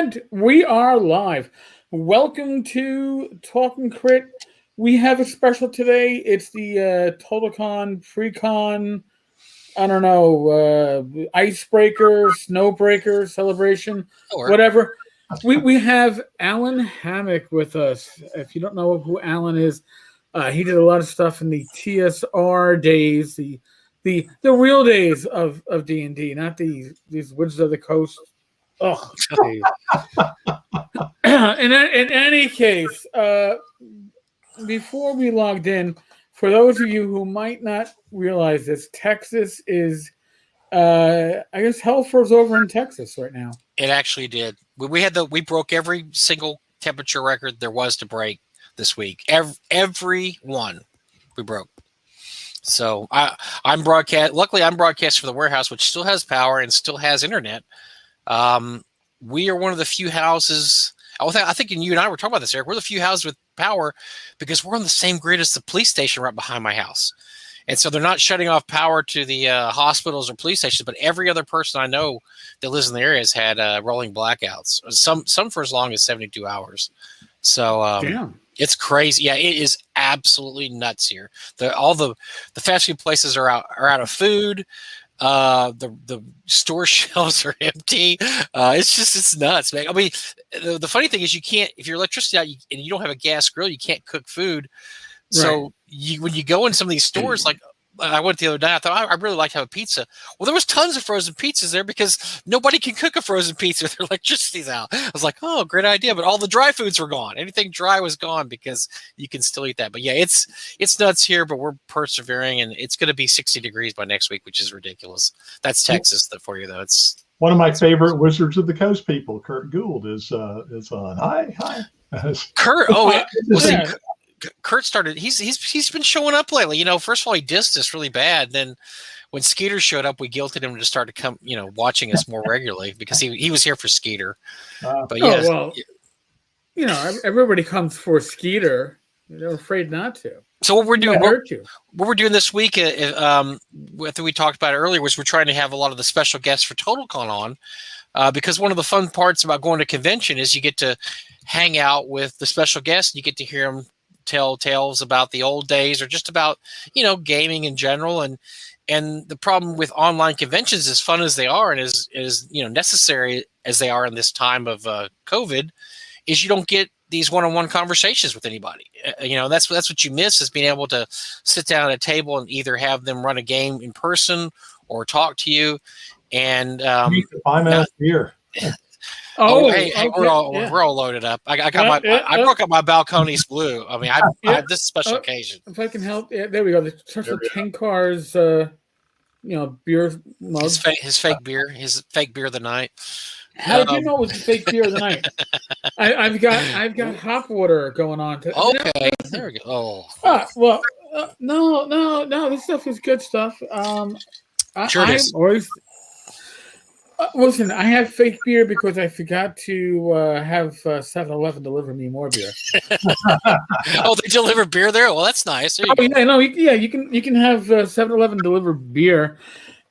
And we are live. Welcome to Talking Crit. We have a special today. It's the TotalCon, PreCon, I don't know, icebreaker, snowbreaker celebration, whatever. We have Allen Hammack with us. If you don't know who Allen is, he did a lot of stuff in the TSR days, the real days of D&D, not these Wizards of the Coast. Oh, in any case, before we logged in, for those of you who might not realize this, Texas is, I guess, hell froze over in Texas right now. It actually did. We broke every single temperature record there was to break this week. Every one we broke. So I'm broadcast. Luckily, I'm broadcast for the warehouse, which still has power and still has internet. We are one of the few houses. I think you and I were talking about this, Eric. We're the few houses with power because we're on the same grid as the police station right behind my house. And so they're not shutting off power to the hospitals or police stations, but every other person I know that lives in the area has had rolling blackouts. Some for as long as 72 hours. So it's crazy. Yeah, it is absolutely nuts here. All the fast food places are out of food. The store shelves are empty. It's nuts, man. I mean, the funny thing is you can't, if your electricity out and you don't have a gas grill, you can't cook food. So when you go in some of these stores, like I went the other day, I thought I'd really like to have a pizza. Well, there was tons of frozen pizzas there because nobody can cook a frozen pizza if their electricity's out. I was like, oh, great idea. But all the dry foods were gone. Anything dry was gone because you can still eat that. But yeah, it's nuts here, but we're persevering, and it's going to be 60 degrees by next week, which is ridiculous. That's Texas for you, though. It's one of my favorite Wizards of the Coast people. Kurt Gould is on. Hi. Kurt. Kurt started. He's been showing up lately. First of all, he dissed us really bad. Then when Skeeter showed up, we guilted him to start to come, watching us more regularly because he was here for Skeeter. But everybody comes for Skeeter. They're afraid not to. So what we're doing this week, after we talked about it earlier, was we're trying to have a lot of the special guests for TotalCon on, because one of the fun parts about going to convention is you get to hang out with the special guests. And you get to hear them tell tales about the old days or just about, gaming in general. And the problem with online conventions, as fun as they are and as necessary as they are in this time of COVID, is you don't get these one-on-one conversations with anybody. That's what you miss, is being able to sit down at a table and either have them run a game in person or talk to you. And beer. Hey, we're all loaded up. I broke up my Balcones Blue. I mean, this is a special occasion. If I can help, there we go. The Mike Tenkar's, beer mug. His fake beer of the night. How did you know it was the fake beer of the night? I've got hot water going on. Okay, there we go. No. This stuff is good stuff. Listen, I have fake beer because I forgot to have 7-Eleven deliver me more beer. Oh, they deliver beer there? Well, that's nice. You can have 7-Eleven deliver beer,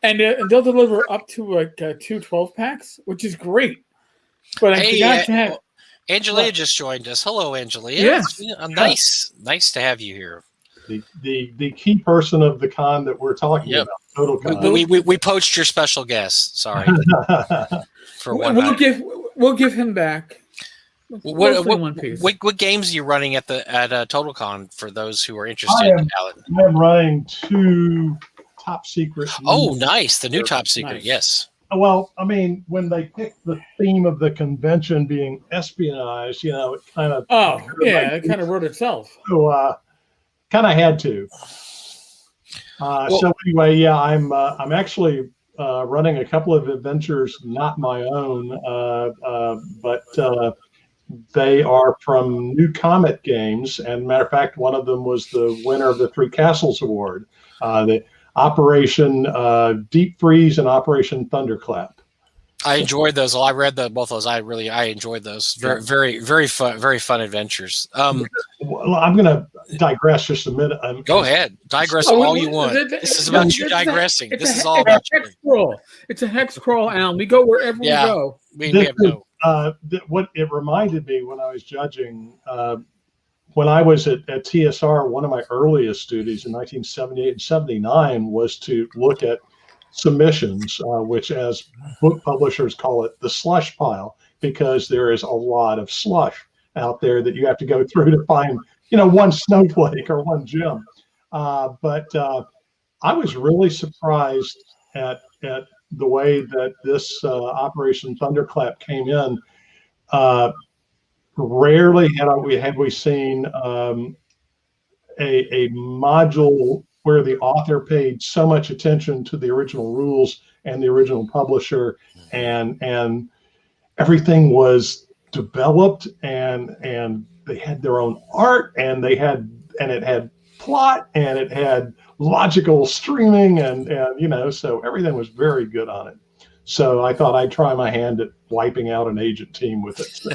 and they'll deliver up to like 2 12-packs, which is great. But I forgot to have. Angelia just joined us. Hello, Angelia. Yes. Nice to have you here. The key person of the con that we're talking about, TotalCon. We poached your special guest. Sorry. For one we'll give him back. What games are you running at TotalCon for those who are interested? I am running 2 top secret. Oh, nice! The new top secret. Nice. Yes. Well, I mean, when they picked the theme of the convention being espionage, it kind of it kind of wrote itself. So kind of had to. So anyway, I'm actually running a couple of adventures, not my own, but they are from New Comet Games. And matter of fact, one of them was the winner of the 3 Castles Award, the Operation Deep Freeze and Operation Thunderclap. I enjoyed those. I read both of those. I enjoyed those. Very fun adventures. Well, I'm going to digress just a minute. Go ahead. Digress all you want. This is about you digressing. This is all about you. It's a hex crawl, Alan. We go wherever we go. what it reminded me when I was judging, when I was at TSR, one of my earliest duties in 1978 and 79 was to look at submissions, which, as book publishers call it, the slush pile, because there is a lot of slush out there that you have to go through to find, one snowflake or one gem. But I was really surprised at the way that this Operation Thunderclap came in. Rarely had we seen a module where the author paid so much attention to the original rules and the original publisher, and everything was developed, and they had their own art, and it had plot, and it had logical streaming, and so everything was very good on it. So I thought I'd try my hand at wiping out an agent team with it. So.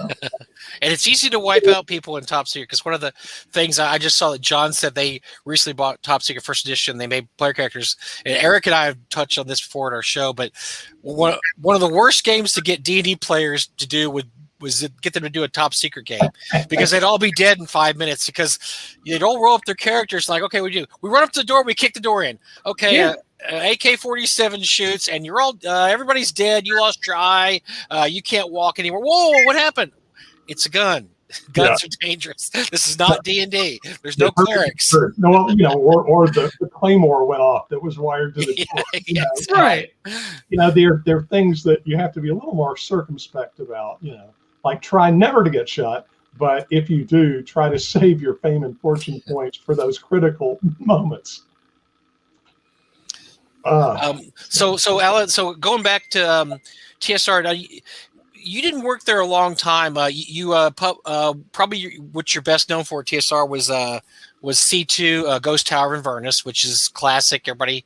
And it's easy to wipe out people in Top Secret, because one of the things I just saw that John said, they recently bought Top Secret First Edition. They made player characters. And Eric and I have touched on this before in our show, but one of the worst games to get D&D players to do was to get them to do a Top Secret game, because they'd all be dead in 5 minutes, because they'd all roll up their characters like, okay, we run up to the door, we kick the door in. Okay, yeah. AK-47 shoots, and you're all everybody's dead. You lost your eye. You can't walk anymore. Whoa, what happened? It's a gun. Guns are dangerous. This is not D&D. There's no clerics. No, or the claymore went off that was wired to the door. Right. There are things that you have to be a little more circumspect about. Like try never to get shot, but if you do, try to save your fame and fortune points for those critical moments. So Alan, so going back to TSR, you didn't work there a long time. Probably what you're best known for at TSR was C2 Ghost Tower Inverness, which is classic. Everybody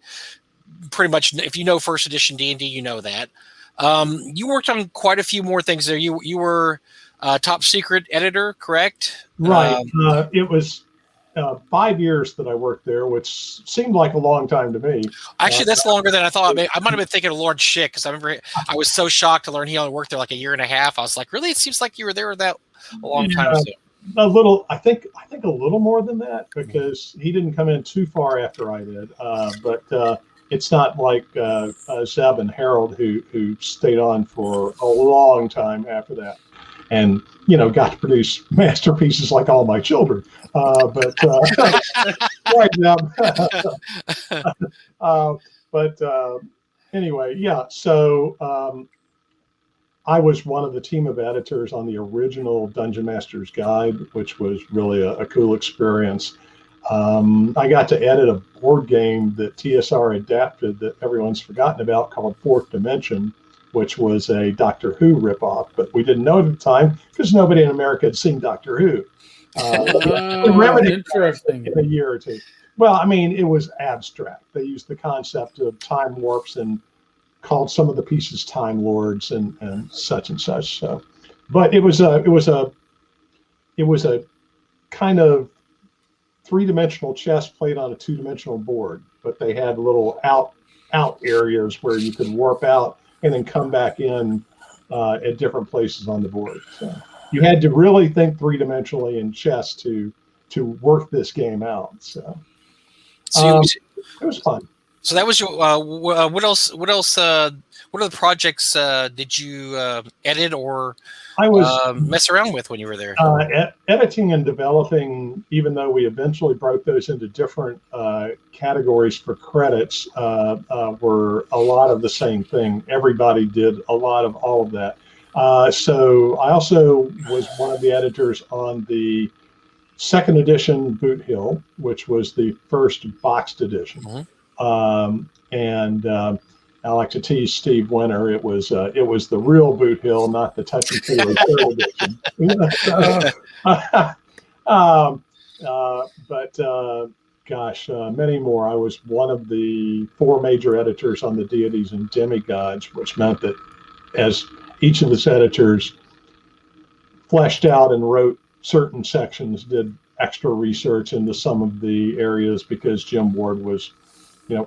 pretty much, if you know First Edition D&D, you know that. You worked on quite a few more things there. You were Top Secret editor, correct? Right. It was 5 years that I worked there, which seemed like a long time to me. Actually, that's longer than I thought. I might have been thinking of Lord Schick, because I remember I was so shocked to learn he only worked there like a year and a half. I was like, really? It seems like you were there that a long time ago. A little, I think a little more than that, because he didn't come in too far after I did. But it's not like Zeb and Harold who stayed on for a long time after that, and got to produce masterpieces like all my children. Right now. Anyway, yeah. So I was one of the team of editors on the original Dungeon Master's Guide, which was really a cool experience. I got to edit a board game that TSR adapted that everyone's forgotten about, called Fourth Dimension, which was a Doctor Who ripoff, but we didn't know at the time because nobody in America had seen Doctor Who. Interesting. In a year or two. Well, it was abstract. They used the concept of time warps and called some of the pieces Time Lords and such and such. So, but it was a kind of three-dimensional chess played on a two-dimensional board, but they had little out areas where you could warp out and then come back in at different places on the board. So you had to really think three-dimensionally in chess to work this game out. So it was fun. So that was your. What else? What other projects did you edit or I was mess around with when you were there? Editing and developing, even though we eventually broke those into different categories for credits, were a lot of the same thing. Everybody did a lot of all of that. So I also was one of the editors on the second edition Boot Hill, which was the first boxed edition. Mm-hmm. I like to tease Steve Winter. It was the real Boot Hill, not the touchy-feely third edition. Gosh, many more. I was one of the 4 major editors on the Deities and Demigods, which meant that as each of the editors fleshed out and wrote certain sections, did extra research into some of the areas, because Jim Ward was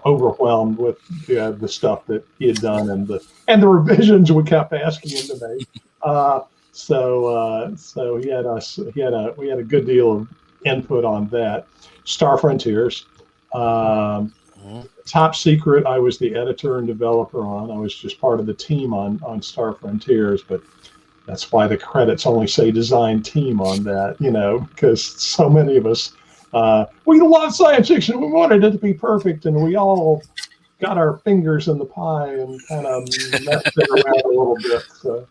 overwhelmed with the stuff that he had done and the revisions we kept asking him to make. So we had a good deal of input on that. Star Frontiers, Top Secret. I was the editor and developer on. I was just part of the team on Star Frontiers, but that's why the credits only say design team on that, because so many of us, we love science fiction. We wanted it to be perfect, and we all got our fingers in the pie and kind of messed it around a little bit. So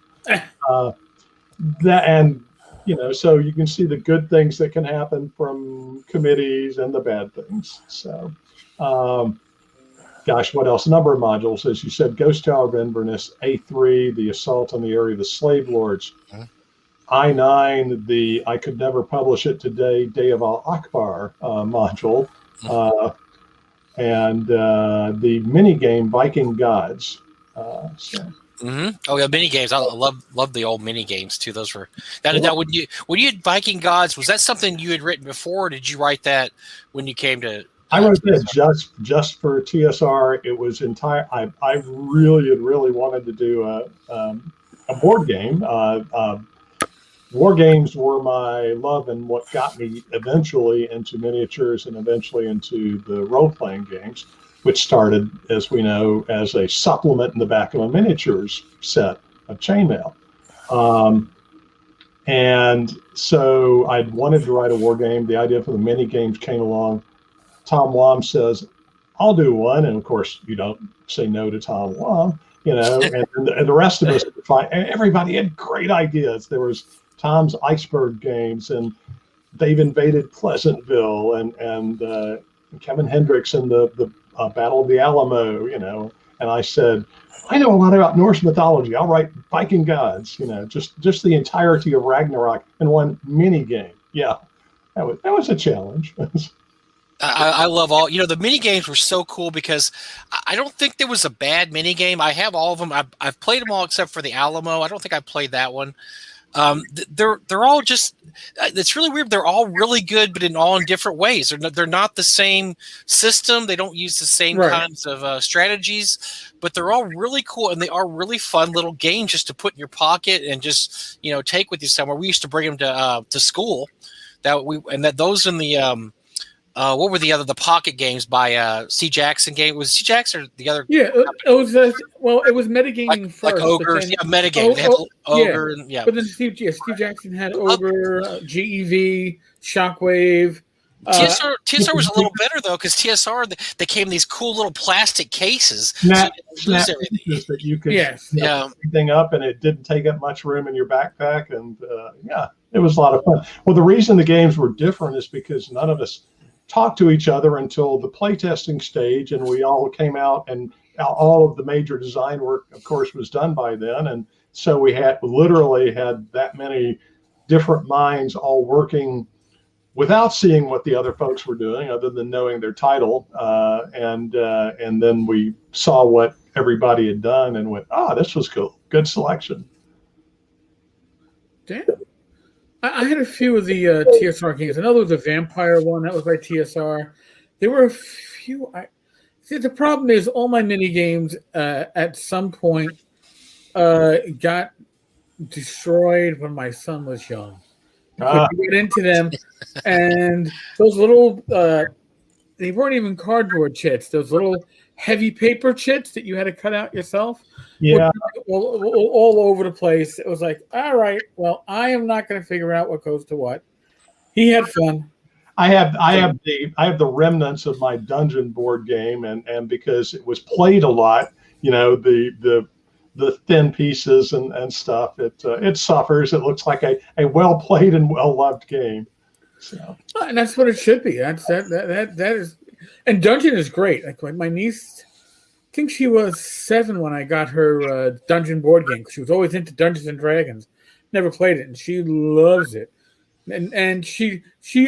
so you can see the good things that can happen from committees and the bad things. So, what else? A number of modules, as you said: Ghost Tower of Inverness, A3, the assault on the area of the slave lords, I9, the I could never publish it today, Day of Al Akbar module, and the mini game Viking Gods. Oh yeah, mini games. I love the old mini games too. Those were now when you had Viking Gods, was that something you had written before, or did you write that when you came to? I wrote that just for TSR. It was entire. I really wanted to do a board game. War games were my love and what got me eventually into miniatures and eventually into the role-playing games, which started, as we know, as a supplement in the back of a miniatures set of chainmail. And so I'd wanted to write a war game. The idea for the mini games came along. Tom Wam says, I'll do one. And of course, you don't say no to Tom Wam, and the rest of us, everybody had great ideas. There was Tom's Iceberg games, and they've invaded Pleasantville, and Kevin Hendricks and the Battle of the Alamo, and I said, I know a lot about Norse mythology. I'll write Viking Gods, just the entirety of Ragnarok in one mini game. Yeah, that was a challenge. I love all, the mini games were so cool because I don't think there was a bad mini game. I have all of them. I've played them all except for the Alamo. I don't think I played that one. They're all just, it's really weird. They're all really good, but all in different ways. They're not the same system. They don't use the same kinds of strategies, but they're all really cool, and they are really fun little games just to put in your pocket and just take with you somewhere. We used to bring them to school. Those in the what were the pocket games by C. Jackson game? Was C. Jackson or the other? Yeah, it was. It was metagaming first. Like Ogres, metagaming. They had Ogre, But then Steve Jackson had Ogre, GEV, Shockwave. TSR was a little better though, because TSR they came in these cool little plastic cases, snap pieces that you could everything up, and it didn't take up much room in your backpack, and it was a lot of fun. Well, the reason the games were different is because none of us talked to each other until the playtesting stage, and we all came out, and all of the major design work, of course, was done by then, and so we literally had that many different minds all working without seeing what the other folks were doing, other than knowing their title, and then we saw what everybody had done and went, this was cool, good selection. Damn. I had a few of the TSR games. I know there was a vampire one that was by TSR. There were a few. The problem is all my mini games at some point got destroyed when my son was young. We get into them, and those little they weren't even cardboard chits. Those little heavy paper chits that you had to cut out yourself. Yeah, all over the place. It was like, all right, well, I am not going to figure out what goes to what. He had fun. I have the remnants of my dungeon board game, and because it was played a lot, the thin pieces and stuff, it suffers. It looks like a well played and well loved game. So, and that's what it should be. That is, and dungeon is great. Like my niece, I think she was 7 when I got her dungeon board game. She was always into Dungeons and Dragons. Never played it, and she loves it. And she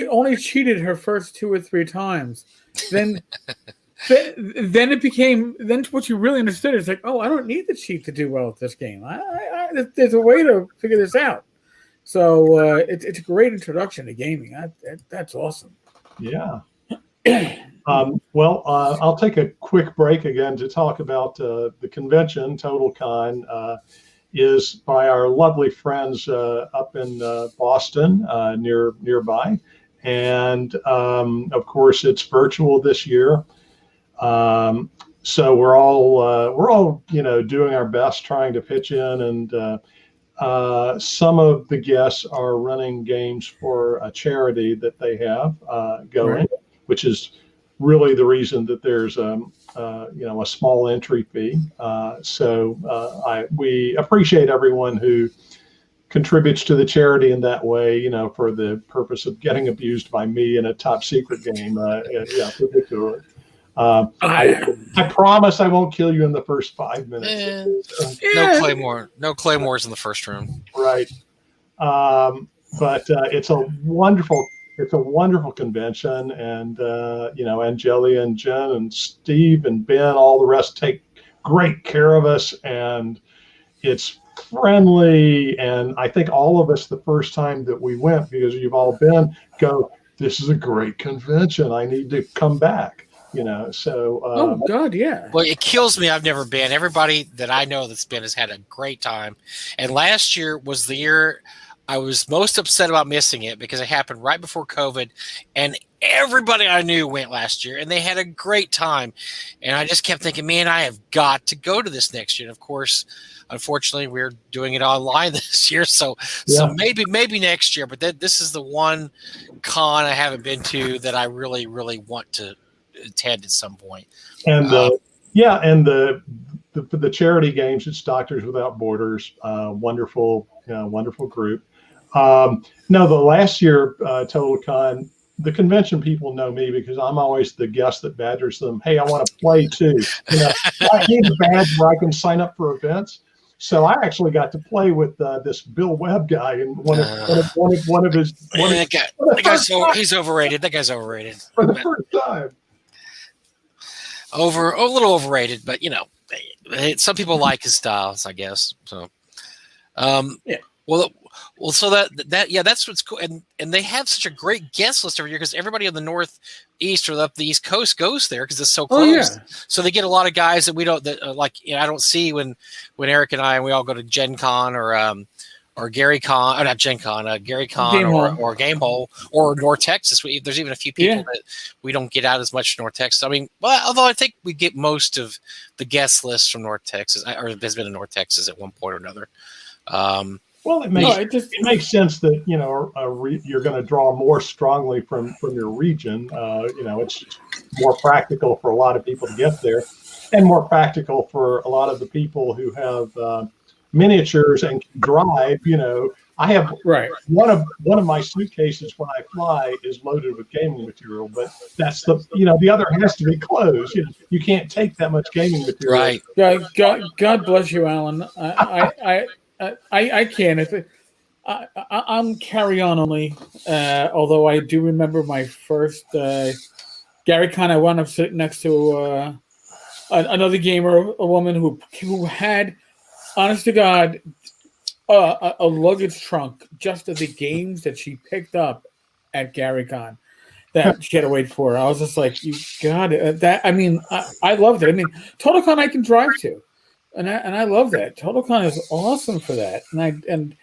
only cheated her first 2 or 3 times. Then it became what you really understood is like, I don't need to cheat to do well at this game. There's a way to figure this out. So it's a great introduction to gaming. That's awesome. Yeah. I'll take a quick break again to talk about the convention, TotalCon. is by our lovely friends up in Boston, nearby. And of course, it's virtual this year. So we're all doing our best trying to pitch in, and some of the guests are running games for a charity that they have going, right, which is really the reason that there's a small entry fee. We appreciate everyone who contributes to the charity in that way, for the purpose of getting abused by me in a top secret game. Particularly. I promise I won't kill you in the first 5 minutes. No claymores in the first room. Right. But it's a wonderful convention, and Angelia and Jen and Steve and Ben, all the rest take great care of us, and it's friendly. And I think all of us, the first time that we went, because you've all been, go, this is a great convention, I need to come back. Oh God, yeah. Well, it kills me I've never been. Everybody that I know that's been has had a great time. And last year was the year I was most upset about missing it, because it happened right before COVID, and everybody I knew went last year and they had a great time. And I just kept thinking, man, I have got to go to this next year. And of course, unfortunately, we're doing it online this year. So maybe next year, but this is the one con I haven't been to that I really, really want to attend at some point. And the charity games, it's Doctors Without Borders, wonderful group. The last year TotalCon, the convention people know me because I'm always the guest that badgers them. Hey, I want to play too. I need a badge where I can sign up for events. So I actually got to play with this Bill Webb guy, and he's overrated. That guy's overrated for the first time. A little overrated, but some people like his styles, I guess. So, Well, so that's what's cool, and they have such a great guest list every year because everybody on the Northeast or up the East Coast goes there because it's so close. Oh, yeah. So they get a lot of guys that we don't I don't see when Eric and we all go to Gen Con or Gary Con, or not Gen Con, Gary Con or Game Hole or North Texas. There's even a few people that we don't get out as much North Texas. I mean, although I think we get most of the guest lists from North Texas, or has been in North Texas at one point or another. Well, it makes sense that you're going to draw more strongly from your region. It's more practical for a lot of people to get there, and more practical for a lot of the people who have miniatures and can drive. I have one of my suitcases when I fly is loaded with gaming material, but that's the other has to be closed. You can't take that much gaming material. Right. God bless you, Alan. I can't. I'm carry-on only. Although I do remember my first Gary Con, I wound up sitting next to another gamer, a woman who had, honest to God, a luggage trunk just of the games that she picked up at Gary Con that she had to wait for. I was just like, you got it. I loved it. I mean, TotalCon I can drive to. And I love that. TotalCon is awesome for that. And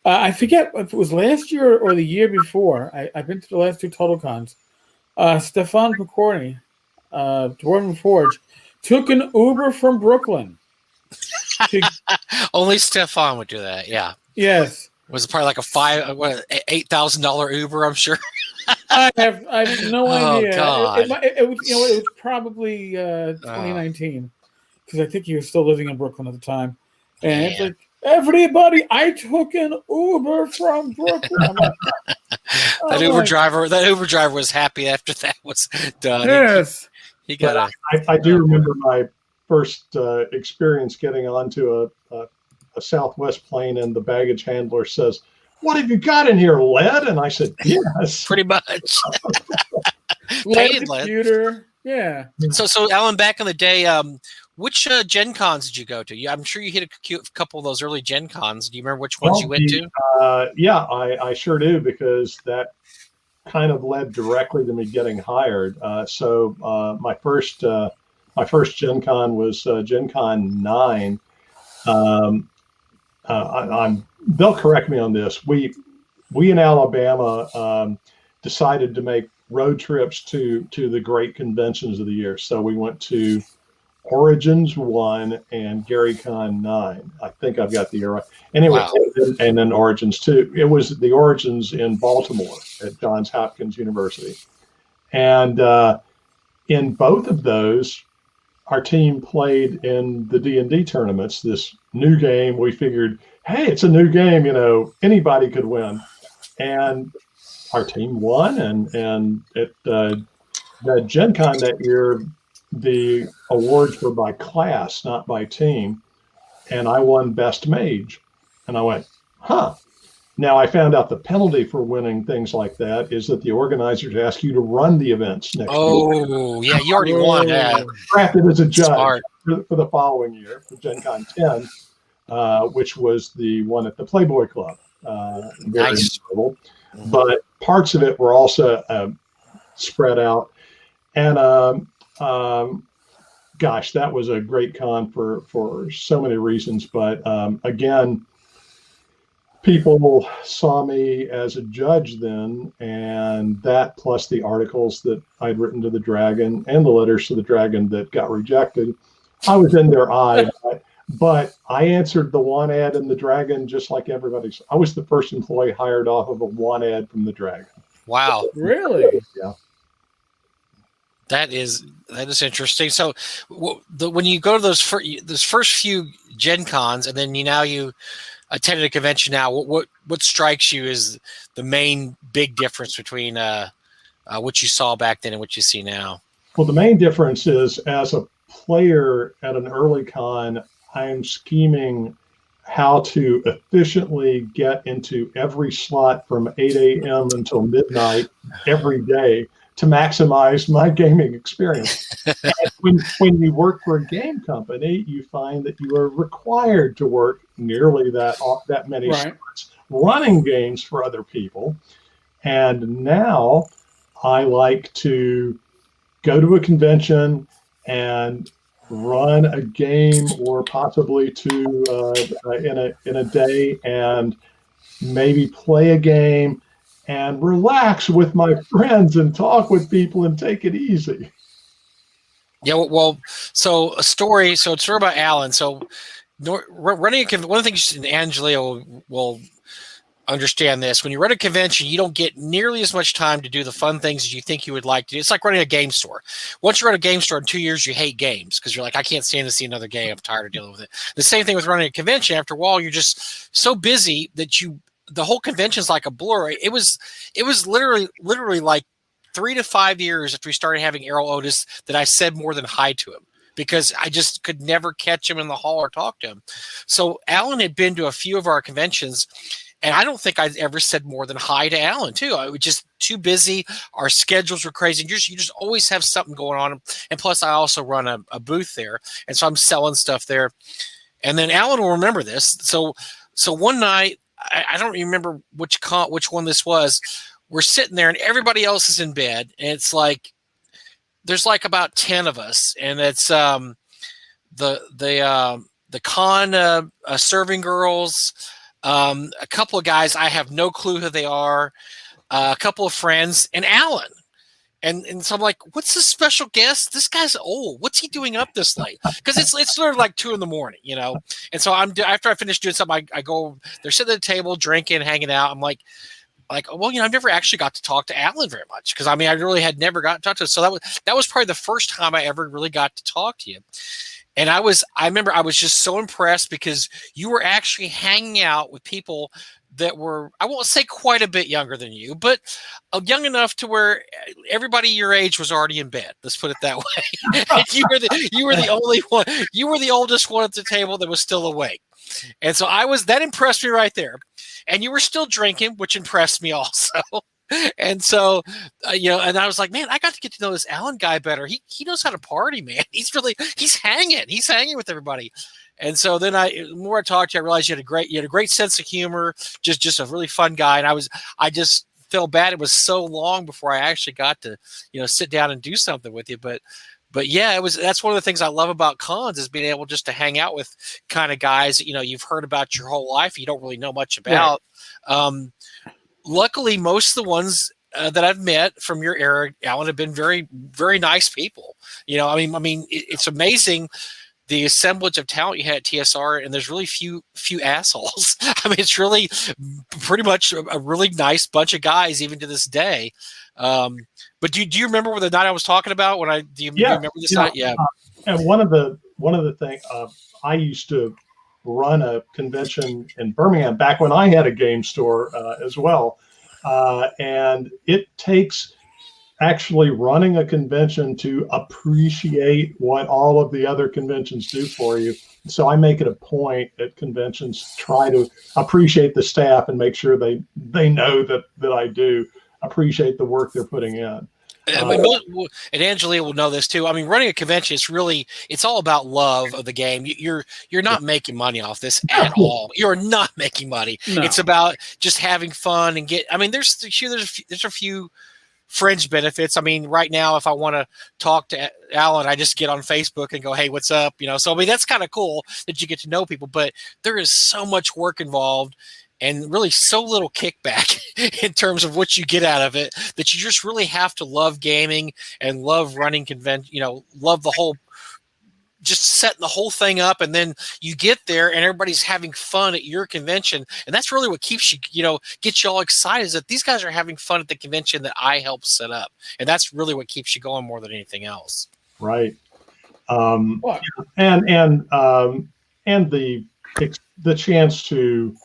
I forget if it was last year or the year before. I've been to the last two TotalCons. Stefan Picorni, Dwarven Forge, took an Uber from Brooklyn. Only Stefan would do that. Yeah. Yes. Was it probably like a $8,000 Uber? I'm sure. I have no idea. God. It was probably 2019. Because I think he was still living in Brooklyn at the time. And it's like, everybody, I took an Uber from Brooklyn. I'm like, that Uber driver was happy after that was done. Yes. He got I do remember my first experience getting onto a Southwest plane, and the baggage handler says, "What have you got in here, lead?" And I said, "Yes." Pretty much. Lead computer. Yeah. So Alan, back in the day, which Gen Cons did you go to? I'm sure you hit a couple of those early Gen Cons. Do you remember which ones you went to? I sure do, because that kind of led directly to me getting hired. So my first Gen Con was Gen Con 9. they'll correct me on this. We in Alabama decided to make road trips to the great conventions of the year. So we went to Origins 1 and GaryCon 9. I think I've got the year right. Anyway, Wow. and then Origins 2. It was the Origins in Baltimore at Johns Hopkins University. And in both of those, our team played in the D&D tournaments, this new game. We figured, hey, it's a new game, anybody could win. And our team won, and at Gen Con that year, the awards were by class, not by team. And I won Best Mage. And I went, huh. Now, I found out the penalty for winning things like that is that the organizers ask you to run the events next year. Oh, yeah, you already won that. Drafted as a judge Smart. for the following year, for Gen Con 10, which was the one at the Playboy Club. Very Nice. notable. But parts of it were also spread out. And gosh, that was a great con for so many reasons. But again, people saw me as a judge then, and that plus the articles that I'd written to the Dragon and the letters to the Dragon that got rejected, I was in their eye. But I answered the one ad in the Dragon just like everybody. I was the first employee hired off of a one ad from the Dragon. Wow. Really? Yeah. That is interesting. So when you go to those first few Gen Cons, and then you attended a convention now, what strikes you as the main big difference between what you saw back then and what you see now? Well, the main difference is, as a player at an early con, I'm scheming how to efficiently get into every slot from 8 a.m. until midnight every day to maximize my gaming experience. when you work for a game company, you find that you are required to work nearly that many slots running games for other people. And now I like to go to a convention and run a game or possibly two in a day, and maybe play a game and relax with my friends and talk with people and take it easy. Yeah, well, so a story. So it's about Allen. So running one of the things, and Angela will understand this, when you run a convention, you don't get nearly as much time to do the fun things as you think you would like to do. It's like running a game store. Once you run a game store in 2 years, you hate games because you're like, I can't stand to see another game. I'm tired of dealing with it. The same thing with running a convention. After a while, you're just so busy that the whole convention is like a blur. It was literally like 3 to 5 years after we started having Errol Otis that I said more than hi to him, because I just could never catch him in the hall or talk to him. So Allen had been to a few of our conventions, and I don't think I'd ever said more than hi to Allen too. I was just too busy. Our schedules were crazy. You just always have something going on. And plus I also run a booth there. And so I'm selling stuff there. And then Allen will remember this. So one night, I don't remember which one this was. We're sitting there and everybody else is in bed. And it's like, there's like about 10 of us. And it's the con serving girls, a couple of guys, I have no clue who they are, a couple of friends, and Allen. And so I'm like, what's this special guest? This guy's old. What's he doing up this late? Because it's sort of like 2 a.m, And so after I finish doing something, I go, they're sitting at the table, drinking, hanging out. I'm like, well, I've never actually got to talk to Allen very much, because I really had never gotten to talk to him. So that was probably the first time I ever really got to talk to you. And I remember I was just so impressed, because you were actually hanging out with people that were, I won't say quite a bit younger than you, but young enough to where everybody your age was already in bed. Let's put it that way. And you were the only one. You were the oldest one at the table that was still awake. And so that impressed me right there. And you were still drinking, which impressed me also. And so, and I was like, man, I got to get to know this Allen guy better. He knows how to party, man. He's hanging with everybody. And so then the more I talked to you, I realized you had a great sense of humor, just a really fun guy. And I just felt bad. It was so long before I actually got to, sit down and do something with you. But but yeah, that's one of the things I love about cons is being able just to hang out with kind of guys that, you've heard about your whole life. You don't really know much about. Right. Luckily, most of the ones that I've met from your era, Alan, have been very, very nice people. It's amazing the assemblage of talent you had at TSR, and there's really few assholes. It's really pretty much a really nice bunch of guys, even to this day. But do you remember the night I was talking about? Do you remember this night? Yeah. And one of the things I used to run a convention in Birmingham back when I had a game store as well, and it takes actually running a convention to appreciate what all of the other conventions do for you. So I make it a point at conventions to try to appreciate the staff and make sure they know that I do appreciate the work they're putting in. And Angelia will know this too. Running a convention it's all about love of the game. You're not making money off this at all. You're not making money. No. It's about just having fun and there's a few fringe benefits. Right now, if I want to talk to Alan, I just get on Facebook and go, "Hey, what's up?" So that's kind of cool that you get to know people. But there is so much work involved, and really so little kickback in terms of what you get out of it, that you just really have to love gaming and love running convention. Love the whole, just setting the whole thing up, and then you get there and everybody's having fun at your convention, and that's really what keeps you, gets you all excited, is that these guys are having fun at the convention that I helped set up, and that's really what keeps you going more than anything else. Right. And the chance to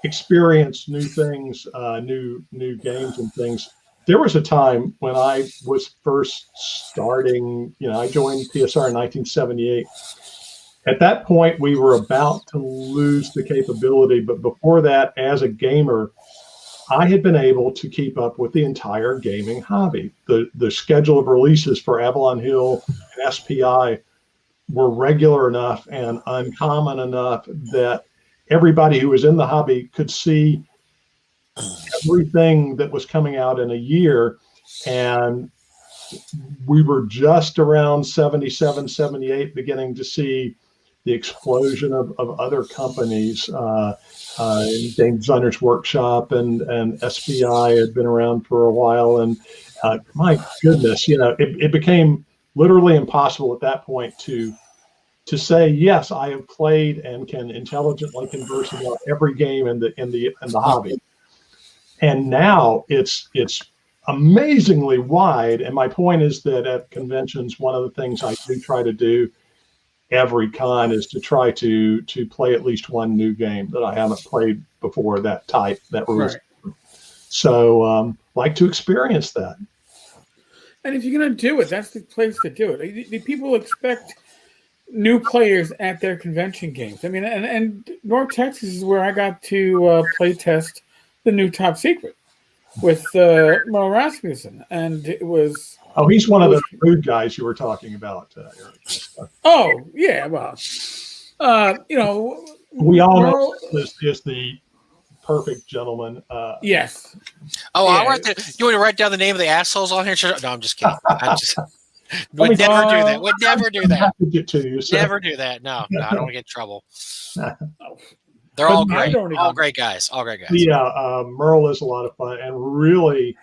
experience new things, new games and things. There was a time when I was first starting, I joined TSR in 1978. At that point, we were about to lose the capability. But before that, as a gamer, I had been able to keep up with the entire gaming hobby. The schedule of releases for Avalon Hill and SPI were regular enough and uncommon enough that everybody who was in the hobby could see everything that was coming out in a year. And we were just around 77, 78, beginning to see the explosion of other companies. Game Designers Workshop and SPI had been around for a while. And my goodness, it became literally impossible at that point to say, yes, I have played and can intelligently converse about every game in the hobby. And now it's amazingly wide. And my point is that at conventions, one of the things I do try to do every con is to try to play at least one new game that I haven't played before, that rules. Right. So like to experience that. And if you're going to do it, that's the place to do it. The people expect new players at their convention games. And North Texas is where I got to play test the new Top Secret with Merle Rasmussen, and it was. Oh, he's one of the rude guys you were talking about, Eric. Oh yeah, well, we all know this is the perfect gentleman. Yes. Oh, yeah. You want to write down the name of the assholes on here? No, I'm just kidding. Would never do that. Would never do that. Get to you, so. Never do that. No, I don't want to get in trouble. They're all great. All great guys. All great guys. Yeah, Merle is a lot of fun, and really,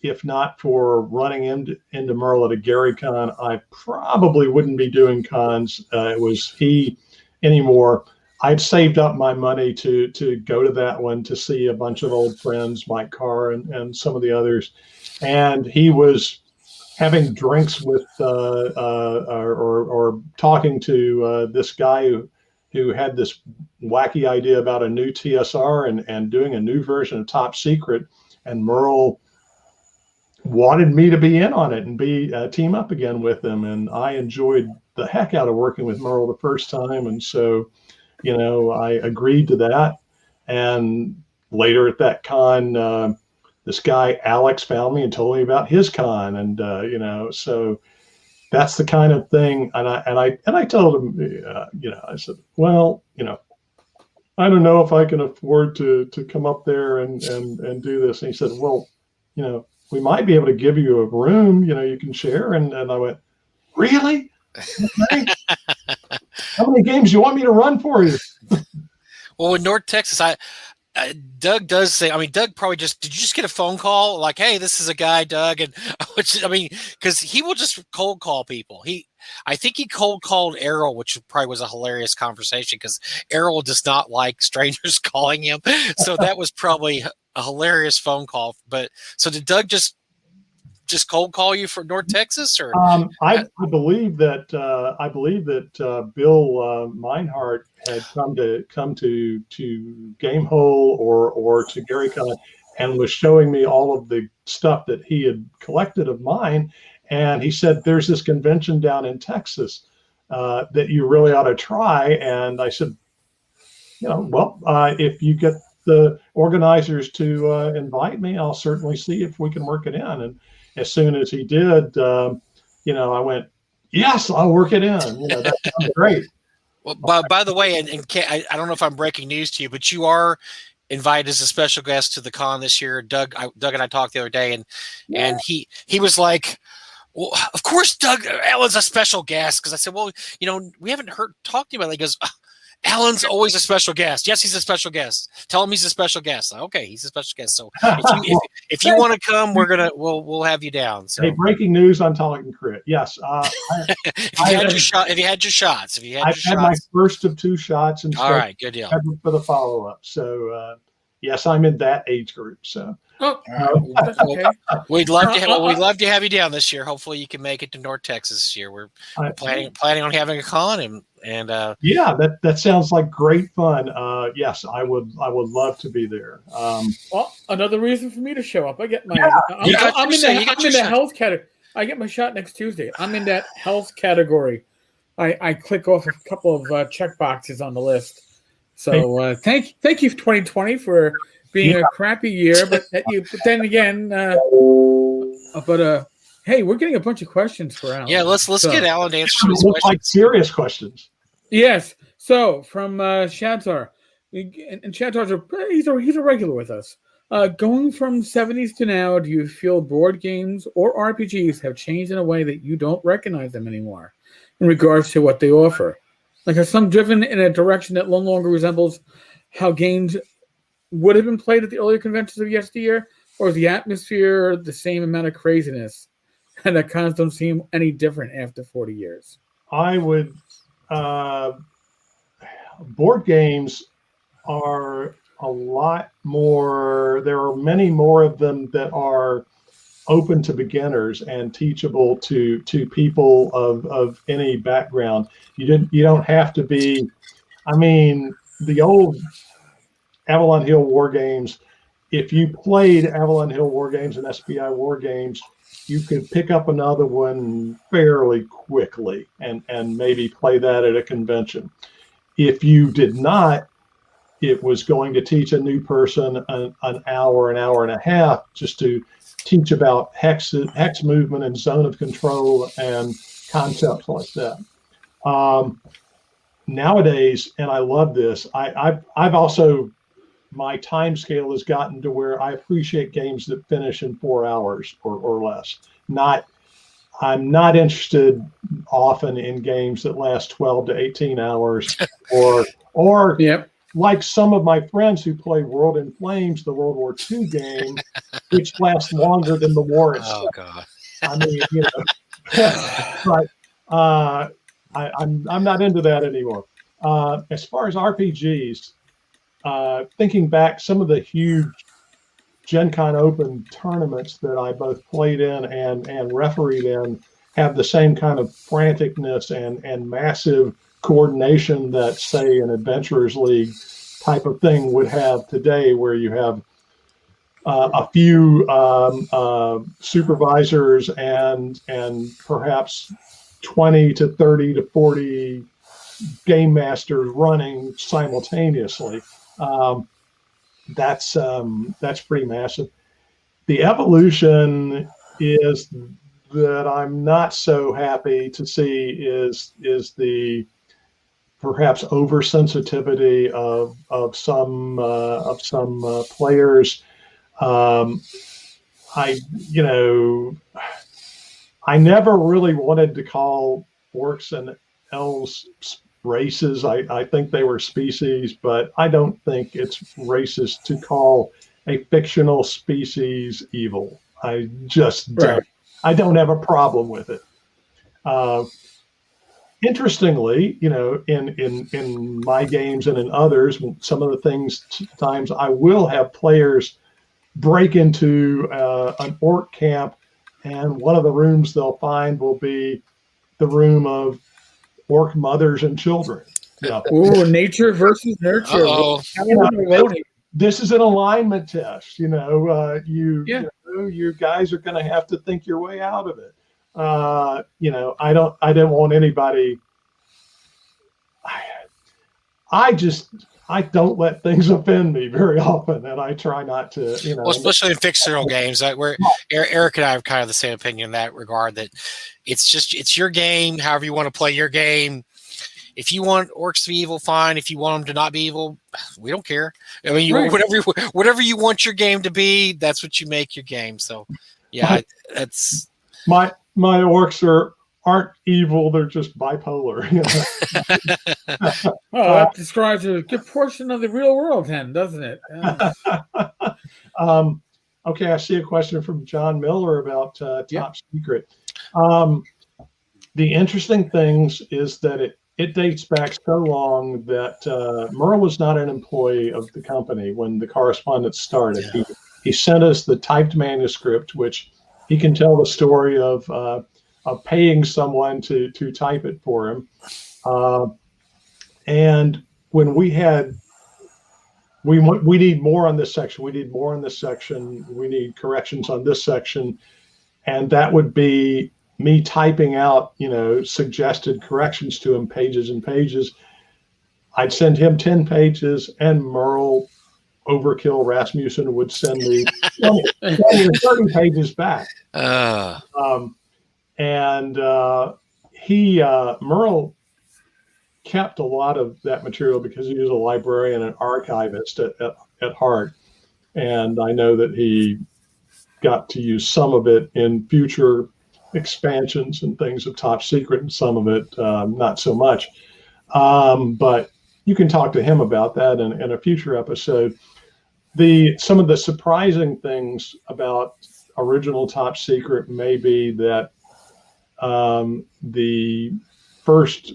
if not for running into Merle at a Gary Con, I probably wouldn't be doing cons. It was he anymore. I'd saved up my money to go to that one to see a bunch of old friends, Mike Carr and some of the others, and he was having drinks with or talking to this guy who had this wacky idea about a new TSR and doing a new version of Top Secret, and Merle wanted me to be in on it and team up again with him, and I enjoyed the heck out of working with Merle the first time, and so I agreed to that. And later at that con, this guy Alex found me and told me about his con, and so that's the kind of thing. And I told him, I said, well, I don't know if I can afford to come up there and do this. And he said, well, we might be able to give you a room, you can share. And I went, really? Okay. How many games do you want me to run for you? Well, in North Texas, Doug does say, Doug probably did you just get a phone call like, hey, this is a guy, Doug? And because he will just cold call people. I think he cold called Errol, which probably was a hilarious conversation because Errol does not like strangers calling him. So that was probably a hilarious phone call. But so did Doug just cold call you for North Texas, or? I believe that Bill Meinhardt had come to Gamehole or to GaryCon and was showing me all of the stuff that he had collected of mine, and he said, "There's this convention down in Texas that you really ought to try." And I said, if you get the organizers to invite me, I'll certainly see if we can work it in. And as soon as he did, I went, yes, I'll work it in. That sounds great. Well, by the way, and I don't know if I'm breaking news to you, but you are invited as a special guest to the con this year. Doug and I talked the other day, and he was like, well, of course, Doug Allen's a special guest. Because I said, well, we haven't talked to you about it. He goes, Allen's always a special guest. Yes, he's a special guest. Tell him he's a special guest. Okay, he's a special guest. So if you want to come, we'll have you down. So hey, breaking news on Talking Crit. Yes, if you had your shots. I've had my first of 2 shots, and all right, good deal for the follow up. So yes, I'm in that age group. So. That's okay. We'd love to have you down this year. Hopefully, you can make it to North Texas this year. We're planning on having a con, and yeah, that sounds like great fun. Yes, I would love to be there. Well, another reason for me to show up. I get my. I'm in the health category. I get my shot next Tuesday. I'm in that health category. I click off a couple of check boxes on the list. So thank you for 2020 for being a crappy year, but then again, hey, we're getting a bunch of questions for Alan. Yeah, let's get Alan to answer some of these questions. Like serious questions. Yes. So from Shadsar, and Shadsar's he's a regular with us. Going from 70s to now, do you feel board games or RPGs have changed in a way that you don't recognize them anymore in regards to what they offer? Like, are some driven in a direction that no longer resembles how games would have been played at the earlier conventions of yesteryear, or is the atmosphere the same amount of craziness, and that cons don't seem any different after 40 years? I would. Board games are a lot more. There are many more of them that are open to beginners and teachable to people of any background. You don't have to be. The old Avalon Hill War Games, if you played Avalon Hill War Games and SPI War Games, you could pick up another one fairly quickly and maybe play that at a convention. If you did not, it was going to teach a new person an hour and a half just to teach about hex movement and zone of control and concepts like that. Nowadays, and I love this, I've also, my time scale has gotten to where I appreciate games that finish in 4 hours or less. I'm not interested often in games that last 12 to 18 hours or yep. Like some of my friends who play World in Flames, the World War II game, which lasts longer than the war itself. Oh God. But I'm not into that anymore. As far as RPGs, thinking back, some of the huge Gen Con Open tournaments that I both played in and refereed in have the same kind of franticness and massive coordination that, say, an Adventurers League type of thing would have today, where you have a few supervisors and perhaps 20 to 30 to 40 game masters running simultaneously. That's pretty massive. The evolution is that I'm not so happy to see is the perhaps oversensitivity of some players. I never really wanted to call orcs and elves races. I think they were species, but I don't think it's racist to call a fictional species evil. I just don't. Right. I don't have a problem with it. Interestingly, in my games and in others, some of the times I will have players break into an orc camp, and one of the rooms they'll find will be the room of orc mothers and children. Ooh, nature versus nurture. This is an alignment test. You guys are going to have to think your way out of it. I don't want anybody. I don't let things offend me very often, and I try not to. Well, especially in fictional games, where Eric and I have kind of the same opinion in that regard. That it's your game, however you want to play your game. If you want orcs to be evil, fine. If you want them to not be evil, we don't care. I mean, whatever you want your game to be, that's what you make your game. So, yeah, that's my orcs aren't evil; they're just bipolar. Well, that describes a good portion of the real world, then, doesn't it? Okay, I see a question from John Miller about Top Secret. The interesting things is that it dates back so long that Merle was not an employee of the company when the correspondence started. Yeah. He sent us the typed manuscript, which he can tell the story of paying someone to type it for him. And when we need more on this section, we need more on this section, we need corrections on this section, and that would be me typing out, suggested corrections to him, pages and pages. I'd send him 10 pages, and Merle Overkill Rasmussen would send me 20 or 30 pages back. Merle kept a lot of that material because he was a librarian and archivist at heart. And I know that he got to use some of it in future expansions and things of Top Secret, and some of it not so much. But you can talk to him about that in a future episode. Some of the surprising things about original Top Secret may be that the first,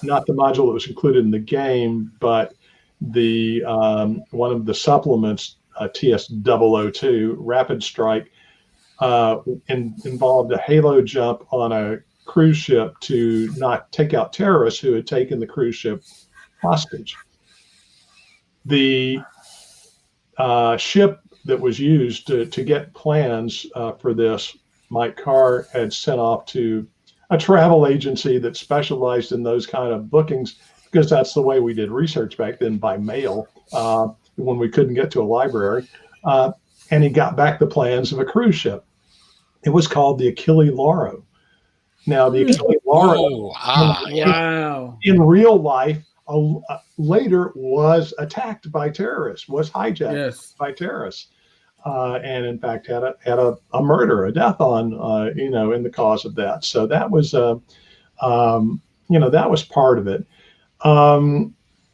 not the module that was included in the game, but the one of the supplements, TS-002, Rapid Strike, involved a halo jump on a cruise ship to not take out terrorists who had taken the cruise ship hostage. The ship that was used to get plans for this, Mike Carr had sent off to a travel agency that specialized in those kind of bookings, because that's the way we did research back then, by mail, when we couldn't get to a library. And he got back the plans of a cruise ship. It was called the Achille Lauro. Now, the Achille Lauro, in real life, later was attacked by terrorists, was hijacked by terrorists, and in fact had a murder, a death on, in the cause of that. So that was, that was part of it.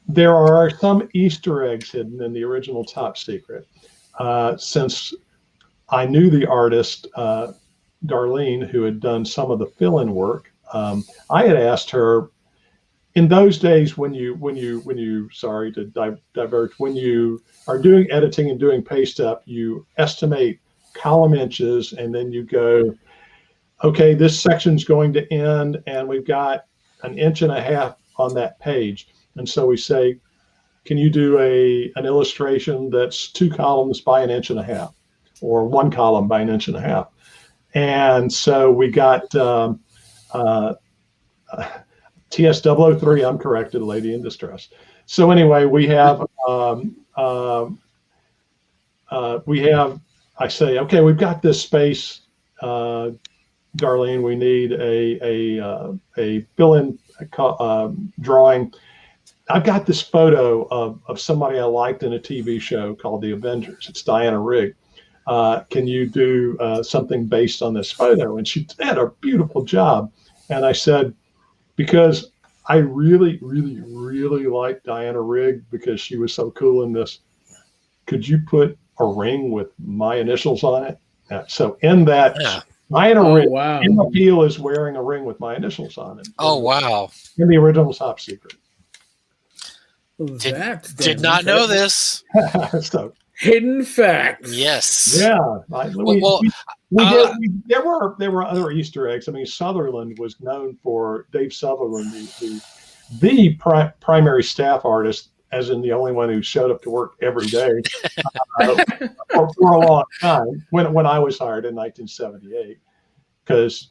There are some Easter eggs hidden in the original Top Secret. Since I knew the artist, Darlene, who had done some of the fill-in work, I had asked her, in those days when you sorry to diverge, when you are doing editing and doing paste up, you estimate column inches, and then you go, okay, this section's going to end, and we've got 1.5 inches on that page. And so we say, can you do an illustration that's 2 columns by 1.5 inches, or 1 column by 1.5 inches? And so we got TS-003, I'm corrected, lady in distress. So anyway, we have, I say, okay, we've got this space, Darlene, we need a fill-in drawing. I've got this photo of somebody I liked in a TV show called The Avengers. It's Diana Rigg. Can you do something based on this photo? And she did a beautiful job. And I said, because I really, really, really like Diana Rigg because she was so cool in this. Could you put a ring with my initials on it? So in that, Diana Rigg in the Peel is wearing a ring with my initials on it. Oh, wow. In the original Top Secret. Did not know this. So hidden facts. Yes. Yeah. There were other Easter eggs. I mean, Sutherland was known for Dave Sutherland, the primary staff artist, as in the only one who showed up to work every day for a long time when I was hired in 1978, because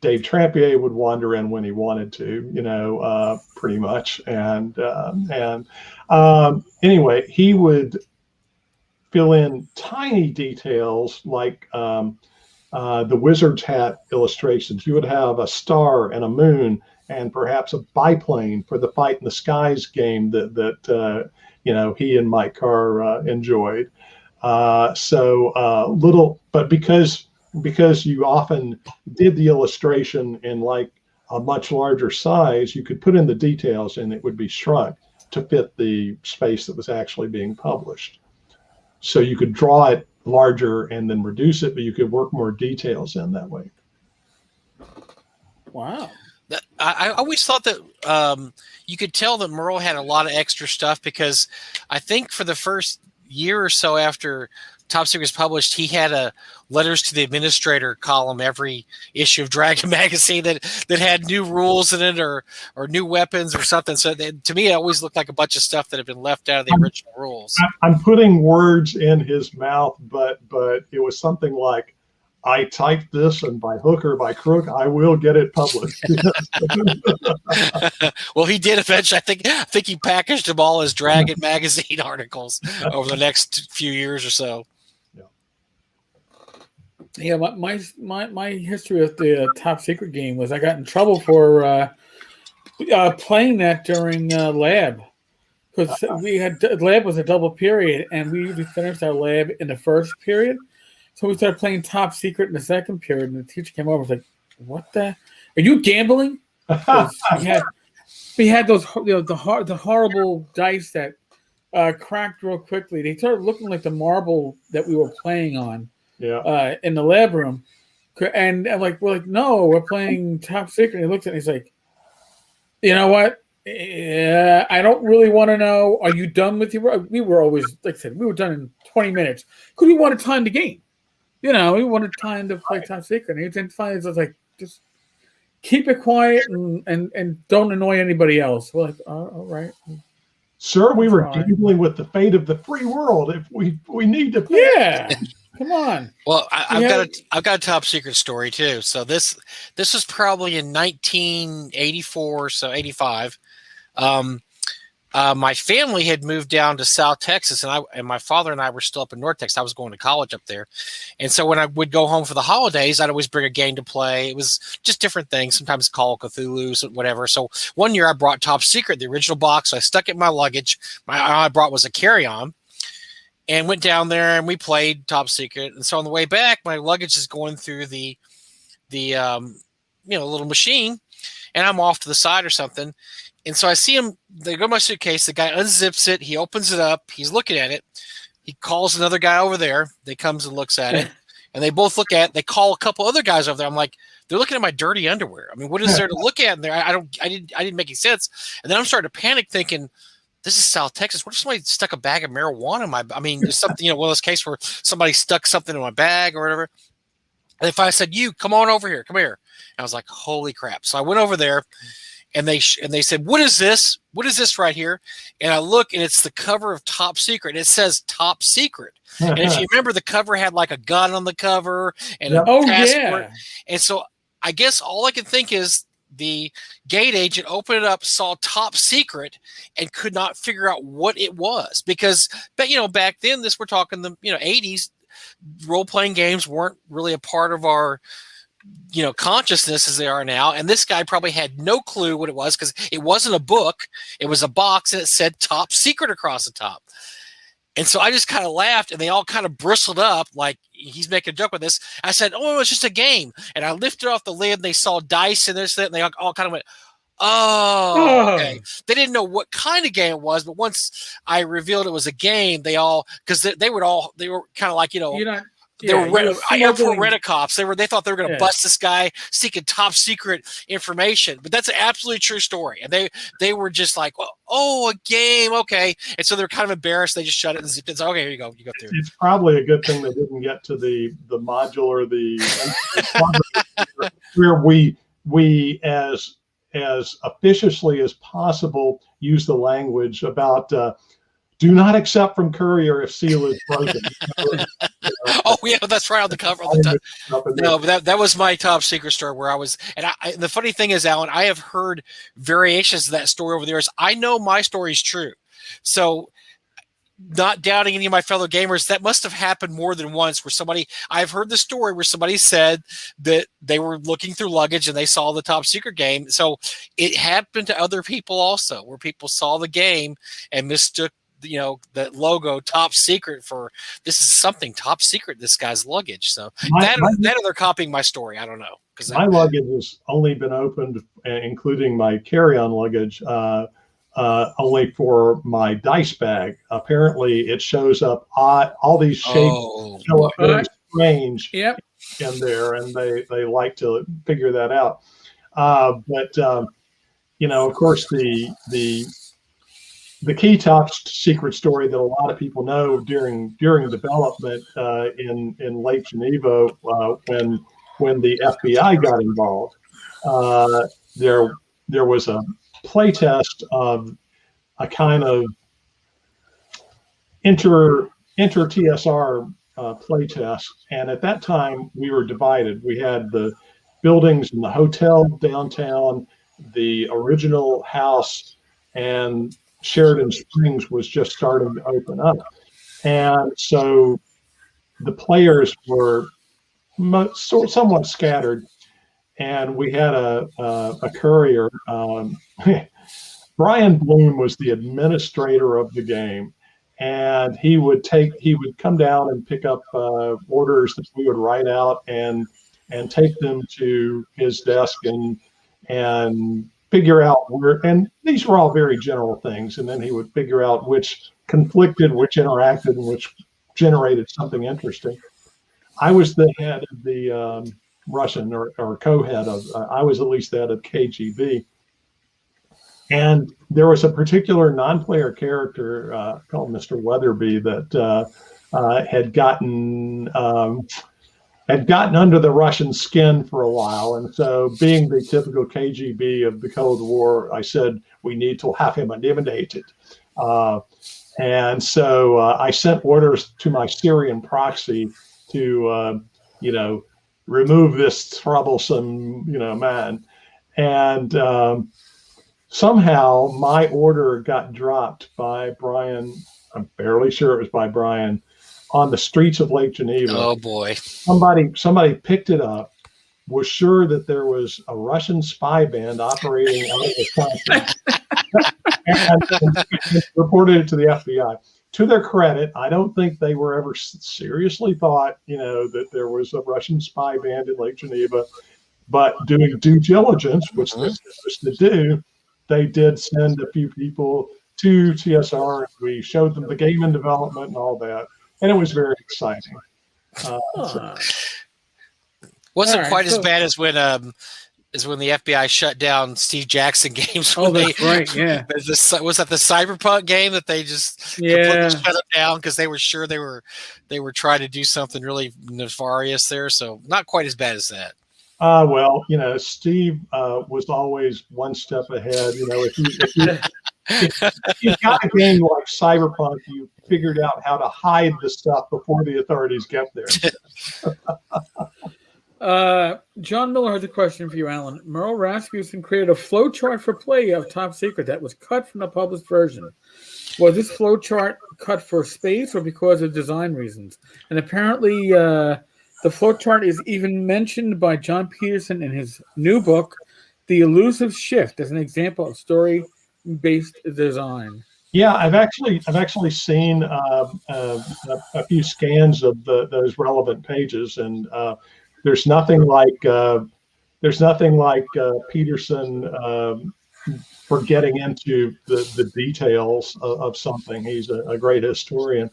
Dave Trampier would wander in when he wanted to, pretty much. And anyway, he would fill in tiny details like the wizard's hat illustrations. You would have a star and a moon and perhaps a biplane for the Fight in the Skies game that he and Mike Carr enjoyed. But because you often did the illustration in like a much larger size, you could put in the details and it would be shrunk to fit the space that was actually being published. So you could draw it larger and then reduce it, but you could work more details in that way. Wow. I always thought that you could tell that Merle had a lot of extra stuff, because I think for the first year or so after Top Secret was published, he had a letters to the administrator column every issue of Dragon magazine that had new rules in it or new weapons or something. So to me, it always looked like a bunch of stuff that had been left out of the original rules. I'm putting words in his mouth, but it was something like, I typed this, and by hook or by crook, I will get it published. Well, he did eventually. I think he packaged them all as Dragon magazine articles over the next few years or so. Yeah, my history with the Top Secret game was I got in trouble for playing that during lab, because we had lab was a double period, and we usually finished our lab in the first period. So we started playing Top Secret in the second period, and the teacher came over and was like, "What the? Are you gambling?" We had those, the horrible dice that cracked real quickly. They started looking like the marble that we were playing on in the lab room. And we're like, "No, we're playing Top Secret." And he looked at me, he's like, "You know what? I don't really want to know. Are you done with your?" We were always, like I said, we were done in 20 minutes because we wanted time to game. We wanted time to play Top Secret. And he didn't find it. I was like, just keep it quiet and don't annoy anybody else. We're like, all right. Sir, we were dealing with the fate of the free world. If we need to play. Yeah. Come on. Well, I've got a Top Secret story too. So this was probably in 1984, so 85. My family had moved down to South Texas, and my father and I were still up in North Texas. I was going to college up there. And so when I would go home for the holidays, I'd always bring a game to play. It was just different things, sometimes Call of Cthulhu, whatever. So one year I brought Top Secret, the original box. So I stuck it in my luggage. All I brought was a carry-on, and went down there, and we played Top Secret. And so on the way back, my luggage is going through the little machine, and I'm off to the side or something. And so I see him, they go to my suitcase, the guy unzips it, he opens it up, he's looking at it, he calls another guy over there, they comes and looks at it, and they both look at it, they call a couple other guys over there. I'm like, they're looking at my dirty underwear. I mean, what is there to look at in there? I didn't make any sense. And then I'm starting to panic thinking, this is South Texas. What if somebody stuck a bag of marijuana in there's something, one of those cases where somebody stuck something in my bag or whatever. And if I said, you come on over here, come here. And I was like, holy crap. So I went over there. And they said, what is this? What is this right here? And I look, and it's the cover of Top Secret. It says Top Secret. And if you remember, the cover had like a gun on the cover and a passport. Yeah. And so I guess all I can think is the gate agent opened it up, saw Top Secret, and could not figure out what it was. Because, back then, we're talking the 80s, role-playing games weren't really a part of our consciousness as they are now. And this guy probably had no clue what it was, because it wasn't a book. It was a box, and it said Top Secret across the top. And so I just kind of laughed, and they all kind of bristled up like he's making a joke with this. I said, "Oh, it's just a game." And I lifted off the lid, and they saw dice and this, that, and they all kind of went, "Oh, okay." They didn't know what kind of game it was, but once I revealed it was a game, they all, because they were kind of like, they were airport rent-a-cops. They thought they were going to bust this guy seeking top secret information. But that's an absolutely true story. And they were just like, a game, okay. And so they're kind of embarrassed. They just shut it and zipped it. So, okay, here you go. You go through. It's probably a good thing they didn't get to the module or the where we as officiously as possible use the language about do not accept from courier if seal is broken. Oh yeah, that's right on the cover. No, but that was my top secret story where I was. And the funny thing is, Alan, I have heard variations of that story over the years. I know my story is true, so not doubting any of my fellow gamers, that must have happened more than once. Where I've heard the story where somebody said that they were looking through luggage and they saw the top secret game. So it happened to other people also, where people saw the game and mistook the logo top secret for this is something top secret, this guy's luggage. So that or they're copying my story. I don't know, because my luggage has only been opened, including my carry-on luggage, only for my dice bag. Apparently it shows up odd, all these shapes show up very strange in there, and they like to figure that out. But of course the key top secret story that a lot of people know during development in Lake Geneva, when the FBI got involved, there was a play test of a kind of inter TSR play test, and at that time we were divided. We had the buildings in the hotel downtown, the original house, and Sheridan Springs was just starting to open up. And so the players were somewhat scattered, and we had a courier. Brian Bloom was the administrator of the game, and he would come down and pick up orders that we would write out and take them to his desk and figure out where, and these were all very general things, and then he would figure out which conflicted, which interacted, and which generated something interesting. I was the head of the Russian, or co-head of, I was at least the head of KGB. And there was a particular non-player character called Mr. Weatherby that had gotten under the Russian skin for a while. And so, being the typical KGB of the Cold War, I said, we need to have him eliminated. And so I sent orders to my Syrian proxy to, remove this troublesome, man. And somehow my order got dropped by Brian. I'm fairly sure it was by Brian, on the streets of Lake Geneva. Oh boy! Somebody picked it up, was sure that there was a Russian spy band operating out of the country, and reported it to the FBI. To their credit, I don't think they were ever seriously thought, that there was a Russian spy band in Lake Geneva. But doing due diligence, which they're supposed to do, they did send a few people to TSR. We showed them the game in development and all that. And it was very exciting. Wasn't quite as bad as when the FBI shut down Steve Jackson games. Oh, that's right. Yeah. Was that the Cyberpunk game that they just completely shut it down because they were sure they were trying to do something really nefarious there? So not quite as bad as that. Well, Steve was always one step ahead. If you got a game like Cyberpunk, you figured out how to hide the stuff before the authorities get there. John Miller has a question for you, Alan. Merle Rasmussen created a flowchart for play of Top Secret that was cut from the published version. Was this flowchart cut for space or because of design reasons? And apparently, the flowchart is even mentioned by John Peterson in his new book, The Elusive Shift, as an example of story-based design. Yeah, I've actually seen a few scans of those relevant pages, and there's nothing like Peterson for getting into the details of something. He's a great historian.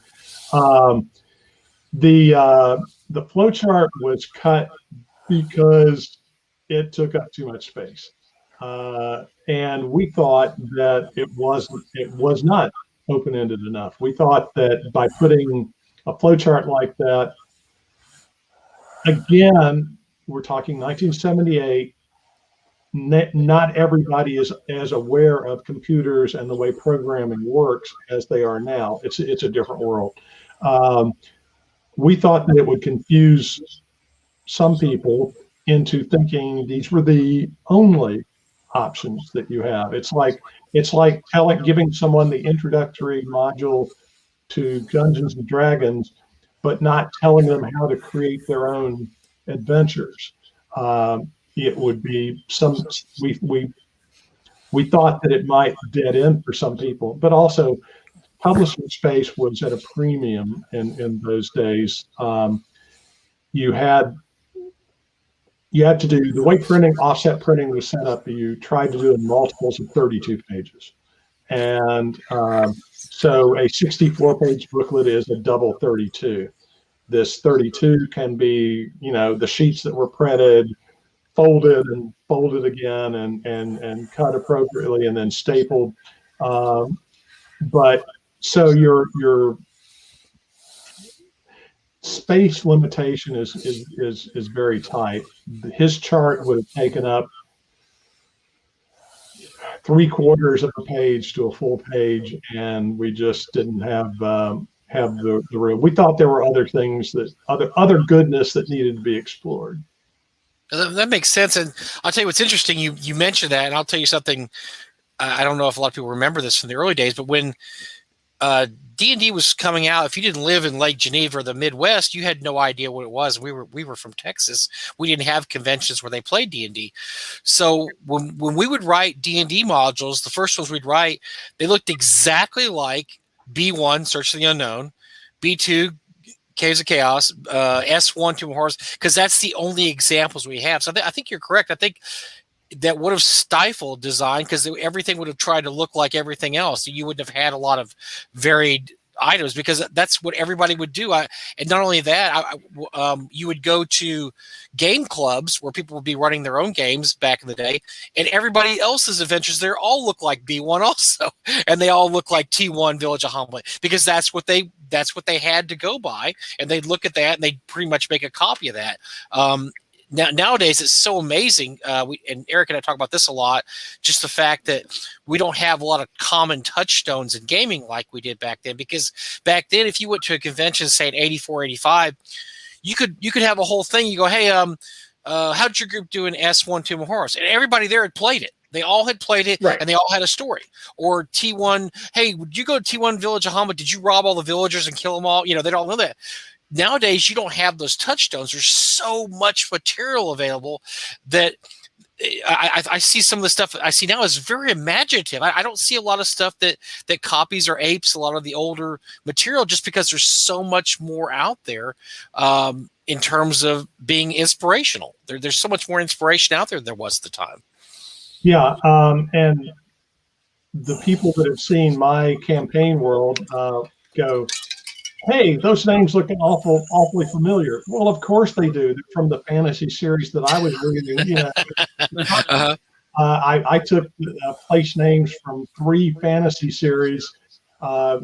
The flowchart was cut because it took up too much space. And we thought that it was not open-ended enough. We thought that by putting a flowchart like that, again, we're talking 1978, not everybody is as aware of computers and the way programming works as they are now. It's a different world. We thought that it would confuse some people into thinking these were the only options that you have. It's like giving someone the introductory module to Dungeons and Dragons, but not telling them how to create their own adventures. It would be we thought that it might dead end for some people, but also publishing space was at a premium in those days. You had to do the way offset printing was set up. You tried to do in multiples of 32 pages, and so a 64-page booklet is a double 32. This 32 can be, the sheets that were printed, folded and folded again, and cut appropriately, and then stapled. But so your space limitation is very tight. His chart would have taken up 3/4 of a page to a full page, and we just didn't have the room. We thought there were other things other goodness that needed to be explored. That makes sense. And I'll tell you what's interesting. You mentioned that, and I'll tell you something. I don't know if a lot of people remember this from the early days, but when D&D was coming out, if you didn't live in Lake Geneva or the Midwest, you had no idea what it was. We were from Texas. We didn't have conventions where they played D&D. So when we would write D&D modules, the first ones we'd write, they looked exactly like B1, Search for the Unknown, B2, Caves of Chaos, S1, Tomb of Horrors, because that's the only examples we have. So I think you're correct. I think that would have stifled design because everything would have tried to look like everything else. You wouldn't have had a lot of varied items because that's what everybody would do. And not only that, you would go to game clubs where people would be running their own games back in the day, and everybody else's adventures there all look like B1 also, and they all look like T1 Village of Hamlet because that's what they had to go by, and they'd look at that and they'd pretty much make a copy of that. Nowadays, it's so amazing. And Eric and I talk about this a lot. Just the fact that we don't have a lot of common touchstones in gaming like we did back then. Because back then, if you went to a convention, say in 84, 85, you could have a whole thing. You go, hey, how'd your group do in S1 Tomb of Horrors? And everybody there had played it. They all had played it, right, and they all had a story. Or T1, hey, would you go to T1 Village of Hamlet? Did you rob all the villagers and kill them all? They'd all know that. Nowadays, you don't have those touchstones. There's so much material available that I see some of the stuff I see now is very imaginative. I don't see a lot of stuff that copies or apes a lot of the older material just because there's so much more out there in terms of being inspirational. There's so much more inspiration out there than there was at the time. Yeah, and the people that have seen my campaign world go, hey, those names look awfully familiar. Well, of course they do. They're from the fantasy series that I was reading. I took place names from 3 fantasy series,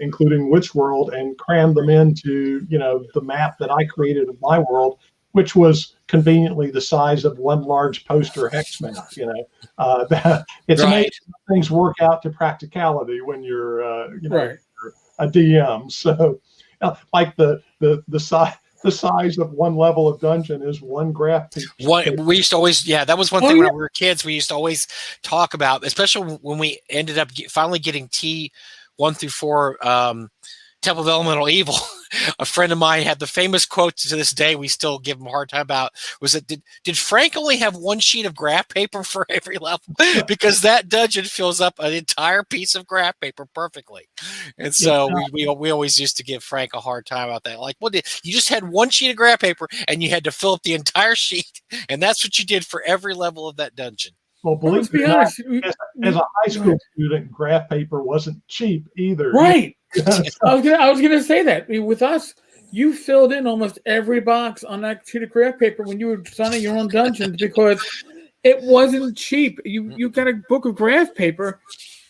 including Witch World, and crammed them into the map that I created of my world, which was conveniently the size of one large poster hex map. It's right. Amazing how things work out to practicality when you're right, a DM. So. Like the size of one level of dungeon is one graph piece. We used to always, that was one thing when we were kids. We used to always talk about, especially when we ended up finally getting T1 through 4 Temple of Elemental Evil, a friend of mine had the famous quote to this day we still give him a hard time about, was that did Frank only have one sheet of graph paper for every level? Because that dungeon fills up an entire piece of graph paper perfectly. And so we always used to give Frank a hard time about that. Like, you just had one sheet of graph paper and you had to fill up the entire sheet, and that's what you did for every level of that dungeon. Well, believe it or not, as a high school student, graph paper wasn't cheap either. Right. I was gonna say that. I mean, with us, you filled in almost every box on that sheet of graph paper when you were designing your own dungeons because it wasn't cheap. You got a book of graph paper,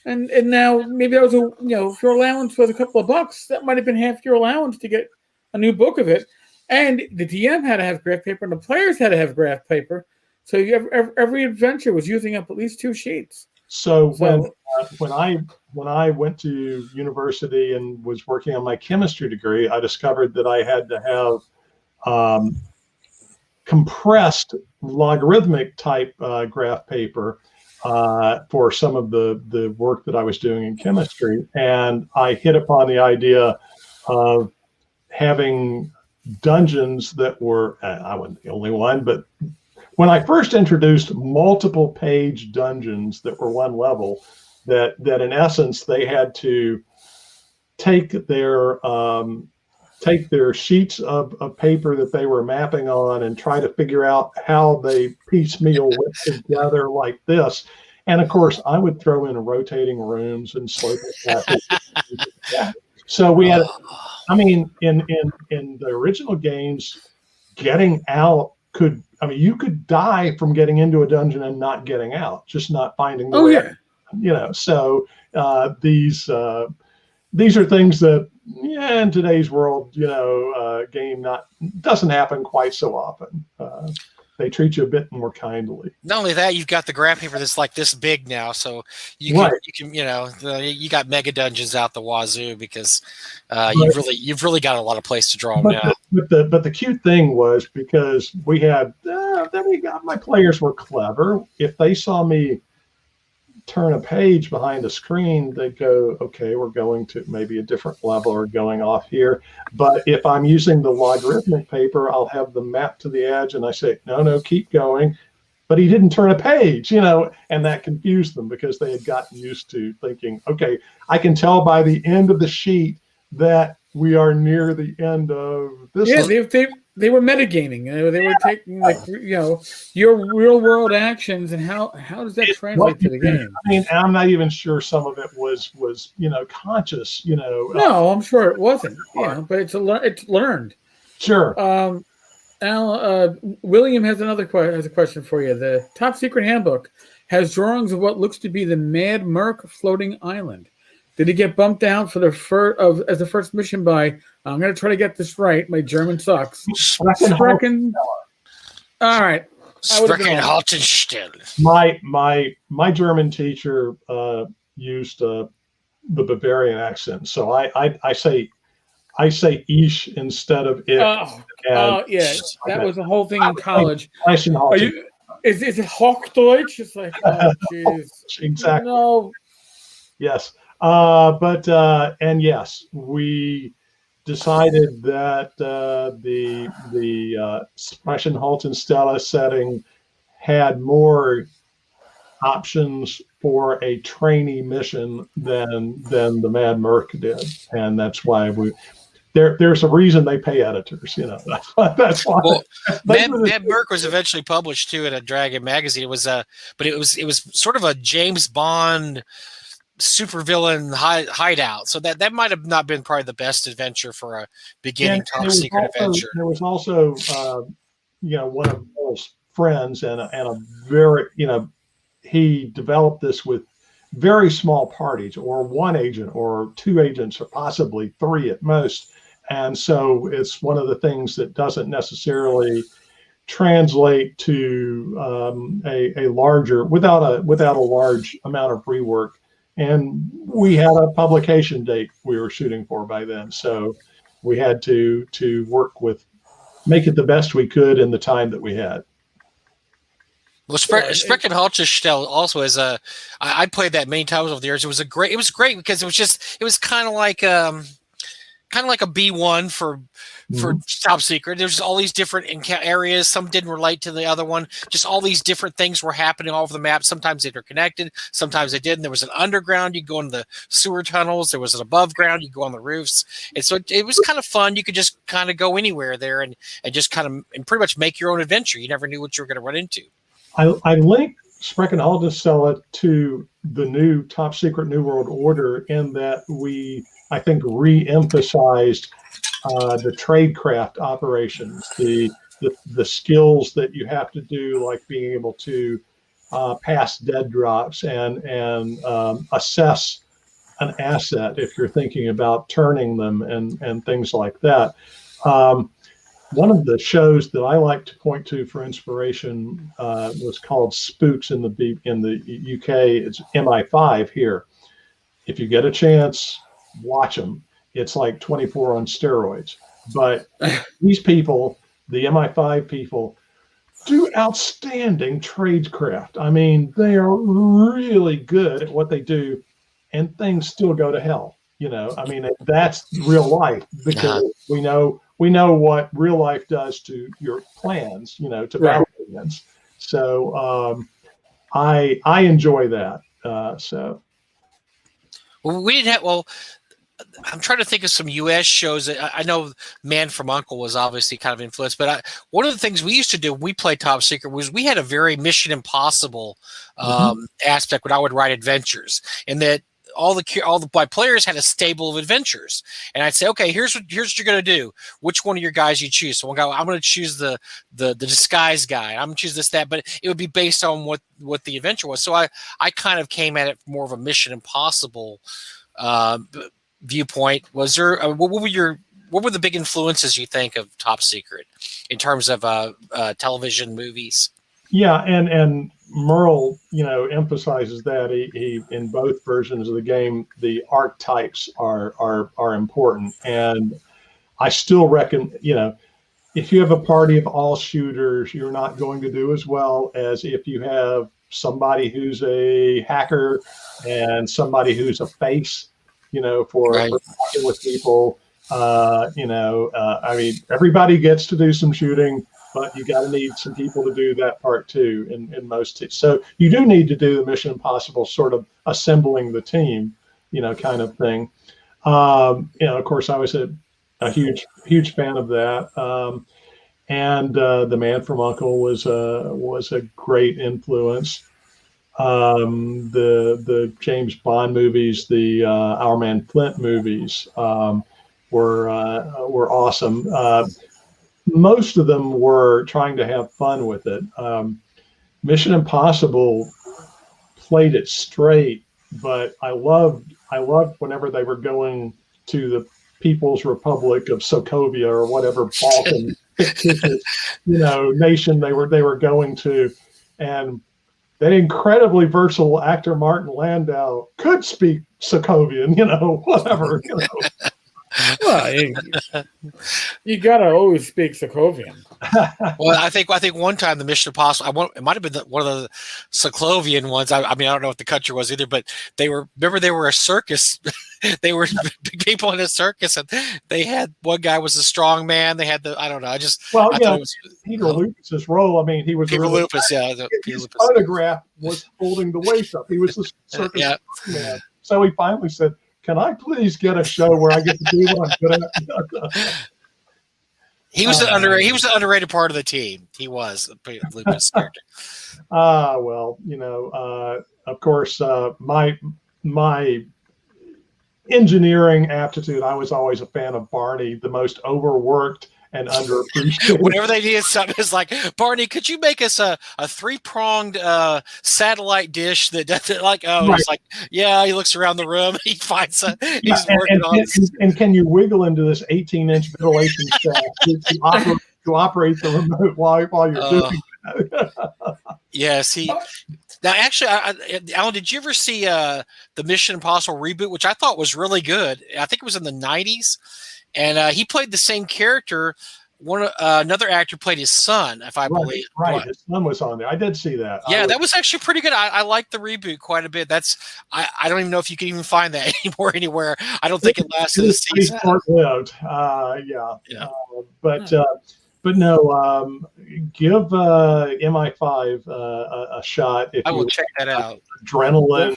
and now maybe that was if your allowance was a couple of bucks, that might have been half your allowance to get a new book of it. And the DM had to have graph paper, and the players had to have graph paper. So every adventure was using up at least 2 sheets. So when I went to university and was working on my chemistry degree, I discovered that I had to have compressed logarithmic type graph paper for some of the work that I was doing in chemistry, and I hit upon the idea of having dungeons that were I wasn't the only one, but when I first introduced multiple page dungeons that were one level, that in essence they had to take their sheets of paper that they were mapping on and try to figure out how they piecemeal went together like this. And of course, I would throw in rotating rooms and sloping passages. So we had, I mean, in the original games, getting out you could die from getting into a dungeon and not getting out, just not finding the way out. So these are things that in today's world, game doesn't happen quite so often. They treat you a bit more kindly. Not only that, you've got the graph paper that's like this big now, so you can you got mega dungeons out the wazoo because you've really got a lot of place to draw them now. But the cute thing was because we had my players were clever. If they saw me turn a page behind a screen, they'd go, okay, we're going to maybe a different level or going off here. But if I'm using the logarithmic paper, I'll have them map to the edge and I say, no, keep going. But he didn't turn a page, and that confused them because they had gotten used to thinking, okay, I can tell by the end of the sheet that we are near the end of this. Yeah, they were metagaming. They were taking your real world actions and how does that translate to the game? I mean, I'm not even sure some of it was conscious. No, I'm sure it wasn't. But it's learned. Sure. Al, William has a question for you. The Top Secret Handbook has drawings of what looks to be the Mad Merc floating island. Did he get bumped out for as the first mission by? I'm going to try to get this right. My German sucks. Sprechen. All right. Sprechen Haltenstelle. My German teacher used the Bavarian accent, so I say "ich" instead of "it." Yeah, that was the whole thing in college. Is it Hochdeutsch? It's like, oh, jeez. Exactly. No. Yes. And yes, we decided that the Sprechen-Halten-Stelle setting had more options for a trainee mission than the Mad Merc did, and that's why there's a reason they pay editors. That's why. Well, Mad Merc was eventually published too in a Dragon magazine. It was but it was sort of a James Bond supervillain hideout, so that might have not been probably the best adventure for a beginning top secret adventure. There was also one of Bill's friends and a very he developed this with very small parties, or one agent or 2 agents or possibly 3 at most, and so it's one of the things that doesn't necessarily translate to a larger without a large amount of rework. And we had a publication date we were shooting for by then, so we had to make it the best we could in the time that we had. Well, Sprechen Haltenstelle also is I played that many times over the years. It was great because it was kind of like kind of like a B1 for Top Secret. There's all these different areas. Some didn't relate to the other one. Just all these different things were happening all over the map. Sometimes they were connected. Sometimes they didn't. There was an underground. You go into the sewer tunnels. There was an above ground. You go on the roofs. And so it was kind of fun. You could just kind of go anywhere there and just kind of and pretty much make your own adventure. You never knew what you were going to run into. I link Sprechen, I'll just sell it to the new Top Secret New World Order in that I think, re-emphasized the tradecraft operations, the skills that you have to do, like being able to pass dead drops and assess an asset if you're thinking about turning them and things like that. One of the shows that I like to point to for inspiration was called Spooks in the UK. It's MI5 here. If you get a chance, watch them. It's like 24 on steroids. But these people, the MI5 people, do outstanding tradecraft. I mean, they are really good at what they do, and things still go to hell. I mean, that's real life, because we know what real life does to your plans, to battle against. So I enjoy that. Well, we didn't have. Well, I'm trying to think of some U.S. shows. I know Man from U.N.C.L.E. was obviously kind of influenced, but one of the things we used to do when we played Top Secret was we had a very Mission Impossible aspect when I would write adventures, and that all the players had a stable of adventures, and I'd say, okay, here's what you're going to do. Which one of your guys you choose? So one guy, I'm going to choose the disguise guy. I'm going to choose this, that, but it would be based on what the adventure was. So I kind of came at it more of a Mission Impossible viewpoint. Was there what were the big influences you think of Top Secret in terms of television, movies? Yeah, and Merle, emphasizes that he in both versions of the game, the archetypes are important, and I still reckon, if you have a party of all shooters, you're not going to do as well as if you have somebody who's a hacker and somebody who's a face. For talking with people, I mean, everybody gets to do some shooting, but you got to need some people to do that part too in most teams. So you do need to do the Mission Impossible sort of assembling the team, kind of thing. Of course, I was a huge fan of that. And the Man from U.N.C.L.E. was a great influence. The James Bond movies, the Our Man Flint movies were awesome. Most of them were trying to have fun with it. Mission Impossible played it straight, but I loved whenever they were going to the People's Republic of Sokovia or whatever Balkan fictitious, nation they were going to, and that incredibly versatile actor Martin Landau could speak Sokovian, whatever. Well, you gotta always speak Sokovian. Well, I think one time the Mission Impossible, it might have been one of the Sokovian ones. I mean, I don't know what the country was either, but they were a circus. They were big people in a circus, and they had one guy was a strong man. They had I don't know. Peter Lupus's role. I mean, he was Peter Lupus. His photograph was holding the waist up. He was the circus man. So he finally said, "Can I please get a show where I get to do what I'm good at?" He was the underrated part of the team. He was Lupus character. Well, of course, my engineering aptitude, I was always a fan of Barney, the most overworked and underappreciated. Whenever they needed something, it's like, Barney, could you make us a 3-pronged satellite dish that doesn't It's like, yeah, he looks around the room, he finds he's working on this. And can you wiggle into this 18-inch ventilation shaft to operate the remote while you're doing that? Yes, now, actually, Alan, did you ever see the Mission Impossible reboot, which I thought was really good? I think it was in the 90s. And he played the same character, another actor played his son, if I believe. Right, his son was on there. I did see that. Yeah, that was actually pretty good. I liked the reboot quite a bit. I don't even know if you can even find that anymore. I don't think it lasted a season. Short-lived. But no, give MI5 a shot. If I will you check that out. Adrenaline,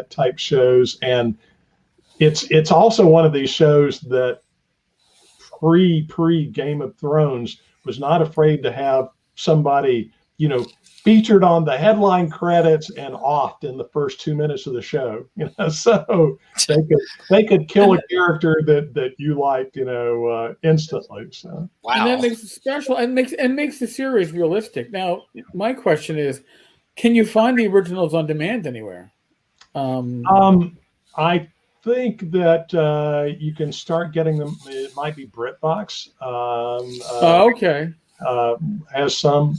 type shows, and it's also one of these shows that pre Game of Thrones was not afraid to have somebody, featured on the headline credits and offed in the first 2 minutes of the show, so they could kill a character that you liked, instantly. So wow. And that makes it special and makes the series realistic. Now, my question is, can you find the originals on demand anywhere? I think that you can start getting them. It might be BritBox. Okay. Has some.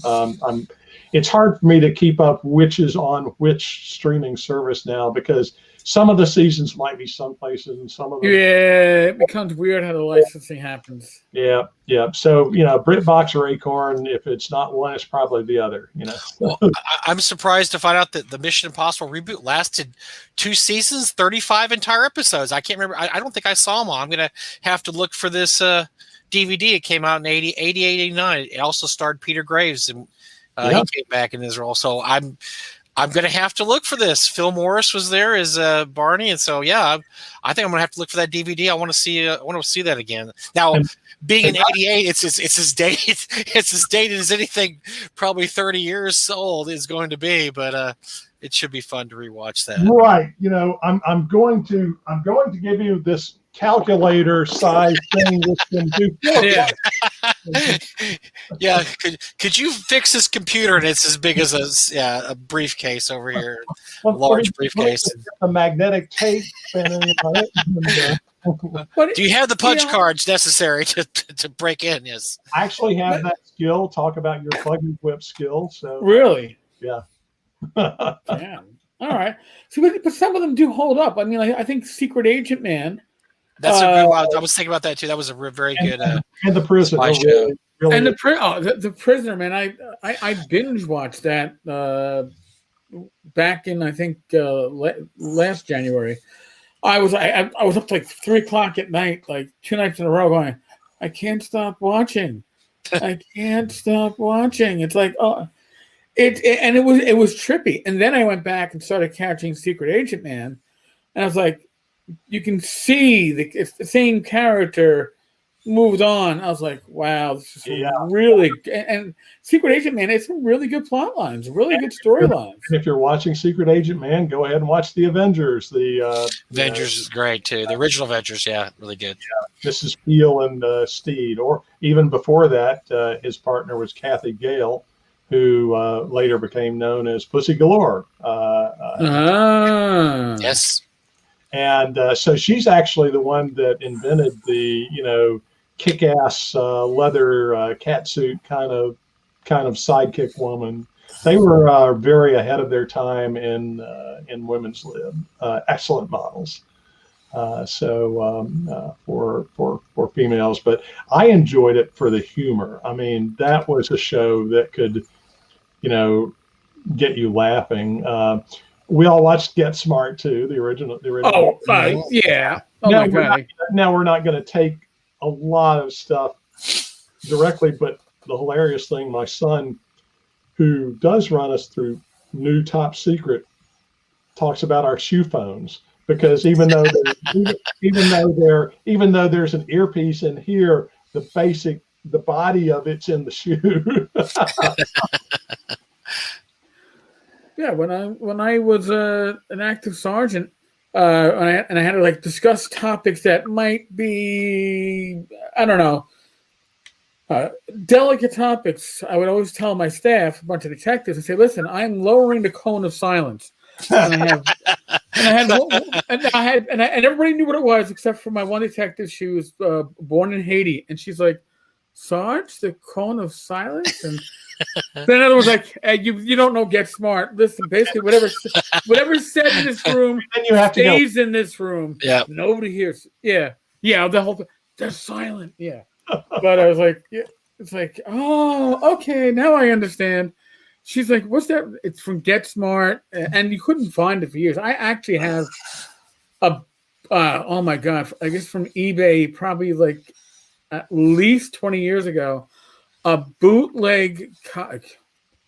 It's hard for me to keep up which is on which streaming service now, because some of the seasons might be some places and some of them. Yeah, it becomes weird how the licensing happens. Yeah. So BritBox or Acorn, if it's not one, it's probably the other. Well, I'm surprised to find out that the Mission Impossible reboot lasted 2 seasons, 35 entire episodes. I can't remember. I don't think I saw them all. I'm gonna have to look for this DVD. It came out in 88, 89. It also starred Peter Graves, and he came back in Israel. So I'm going to have to look for this. Phil Morris was there as Barney, and so I think I'm going to have to look for that DVD. I want to see that again. Now, being in '88, it's as dated as anything probably 30 years old is going to be, but it should be fun to rewatch that. Right. I'm going to give you this calculator size thing that can do. Yeah. Could you fix this computer and it's as big as a briefcase over here, a large briefcase. A magnetic tape spinning. Do you have the punch cards necessary to break in? Yes. I actually have that skill. Talk about your plug and whip skill. So really, yeah. Damn. All right. So, but some of them do hold up. I mean, I think Secret Agent Man. That's a good one. I was thinking about that too. That was a very good. And the Prisoner. Really. And the Prisoner, man. I binge watched that back in I think last January. I was up to like 3 o'clock at night, like 2 nights in a row, going, I can't stop watching. I can't stop watching. It's like it was trippy. And then I went back and started catching Secret Agent Man, and I was like, you can see it's the same character moved on. I was like, wow, this is really and Secret Agent Man, it's some really good plot lines, really good storylines. If you're watching Secret Agent Man, go ahead and watch the Avengers. The Avengers is great too. The original Avengers, really good. Yeah, Mrs. Peel and Steed, or even before that, his partner was Kathy Gale, who later became known as Pussy Galore. Yes. And so she's actually the one that invented the, kick-ass leather catsuit kind of sidekick woman. They were very ahead of their time in women's lib. Excellent models. For females, but I enjoyed it for the humor. I mean, that was a show that could, get you laughing. We all watched Get Smart too, the original. Oh, yeah. Oh now, my God. Now we're not going to take a lot of stuff directly, but the hilarious thing, my son, who does run us through new Top Secret, talks about our shoe phones, because even though there's an earpiece in here, the body of it's in the shoe. Yeah, when I was an active sergeant, and I had to discuss topics that might be, I don't know, delicate topics, I would always tell my staff, a bunch of detectives, and say, "Listen, I'm lowering the cone of silence." And everybody knew what it was except for my one detective. She was born in Haiti, and she's like, "Sarge, the cone of silence?" And then another was like, hey, you don't know Get Smart. Listen, basically whatever's said in this room then you have stays in this room. Yeah. Nobody hears. Yeah. The whole thing. they're silent. Yeah. But I was like, yeah, it's like, oh, okay, now I understand. She's like, what's that? It's from Get Smart, and you couldn't find it for years. I actually have a, oh my God, I guess from eBay, probably like at least 20 years ago, a bootleg,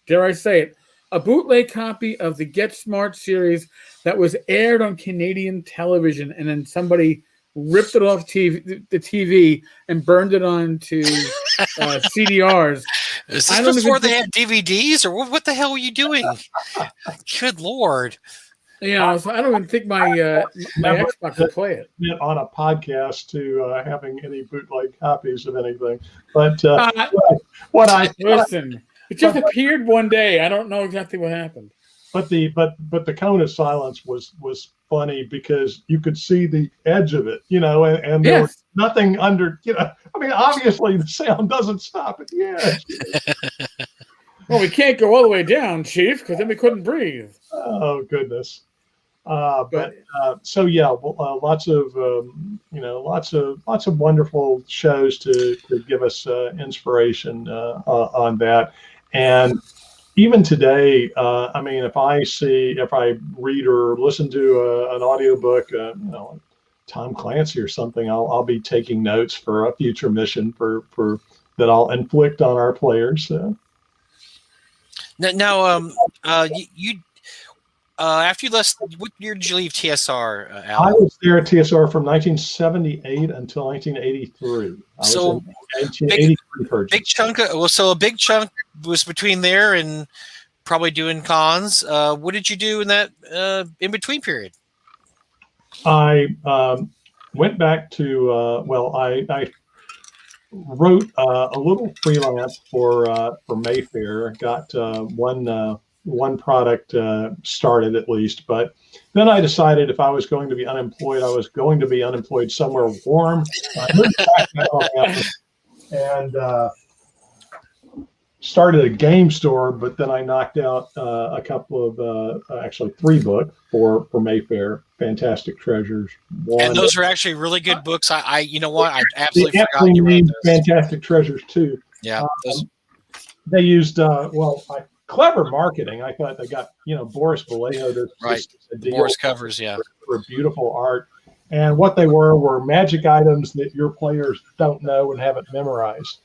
dare I say it, a bootleg copy of the Get Smart series that was aired on Canadian television, and then somebody ripped it off the TV and burned it onto CDRs. Is this before they had DVDs, or what the hell were you doing? Good Lord. Yeah, so I don't even think my Xbox would play it. On a podcast to having any bootleg copies of anything. But listen, it just appeared one day. I don't know exactly what happened. But the cone of silence was funny because you could see the edge of it, and there was nothing under, I mean, obviously the sound doesn't stop at the edge. Well, we can't go all the way down, Chief, because then we couldn't breathe. Oh goodness. So yeah, lots of lots of wonderful shows to give us inspiration on that. And even today, I mean, if I read or listen to an audiobook, Tom Clancy or something, I'll be taking notes for a future mission for that I'll inflict on our players. Now, you after you left, what year did you leave TSR, Alan? I was there at TSR from 1978 until 1983. So big chunk a big chunk was between there and probably doing cons. What did you do in that in between period? I went back to I wrote a little freelance for Mayfair. Got one product started at least, but then I decided if I was going to be unemployed, I was going to be unemployed somewhere warm. I moved back and started a game store, but then I knocked out a couple of actually 3 books for Mayfair, Fantastic Treasures. And those are actually really good books. I absolutely forgot you named Fantastic Treasures too. Yeah, they used clever marketing. I thought they got Boris Vallejo Boris covers for beautiful art, and what they were magic items that your players don't know and haven't memorized.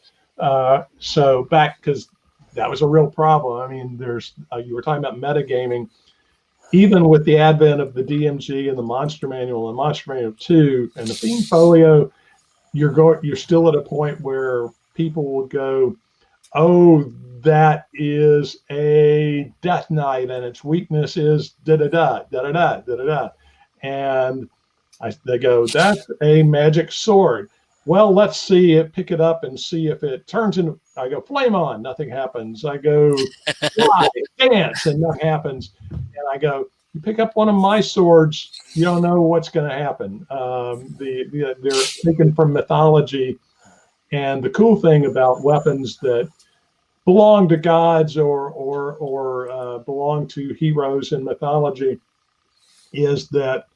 So because that was a real problem. I mean, there's you were talking about metagaming. Even with the advent of the DMG and the Monster Manual and Monster Manual 2 and the Fiend Folio, you're still at a point where people would go, oh, that is a Death Knight and its weakness is da-da-da, da-da-da, da-da-da. And they go, that's a magic sword. Well, let's see it, pick it up and see if it turns into, I go, flame on, nothing happens. I go, fly, dance, and nothing happens. And I go, you pick up one of my swords, you don't know what's going to happen. They're taken from mythology. And the cool thing about weapons that belong to gods or belong to heroes in mythology is that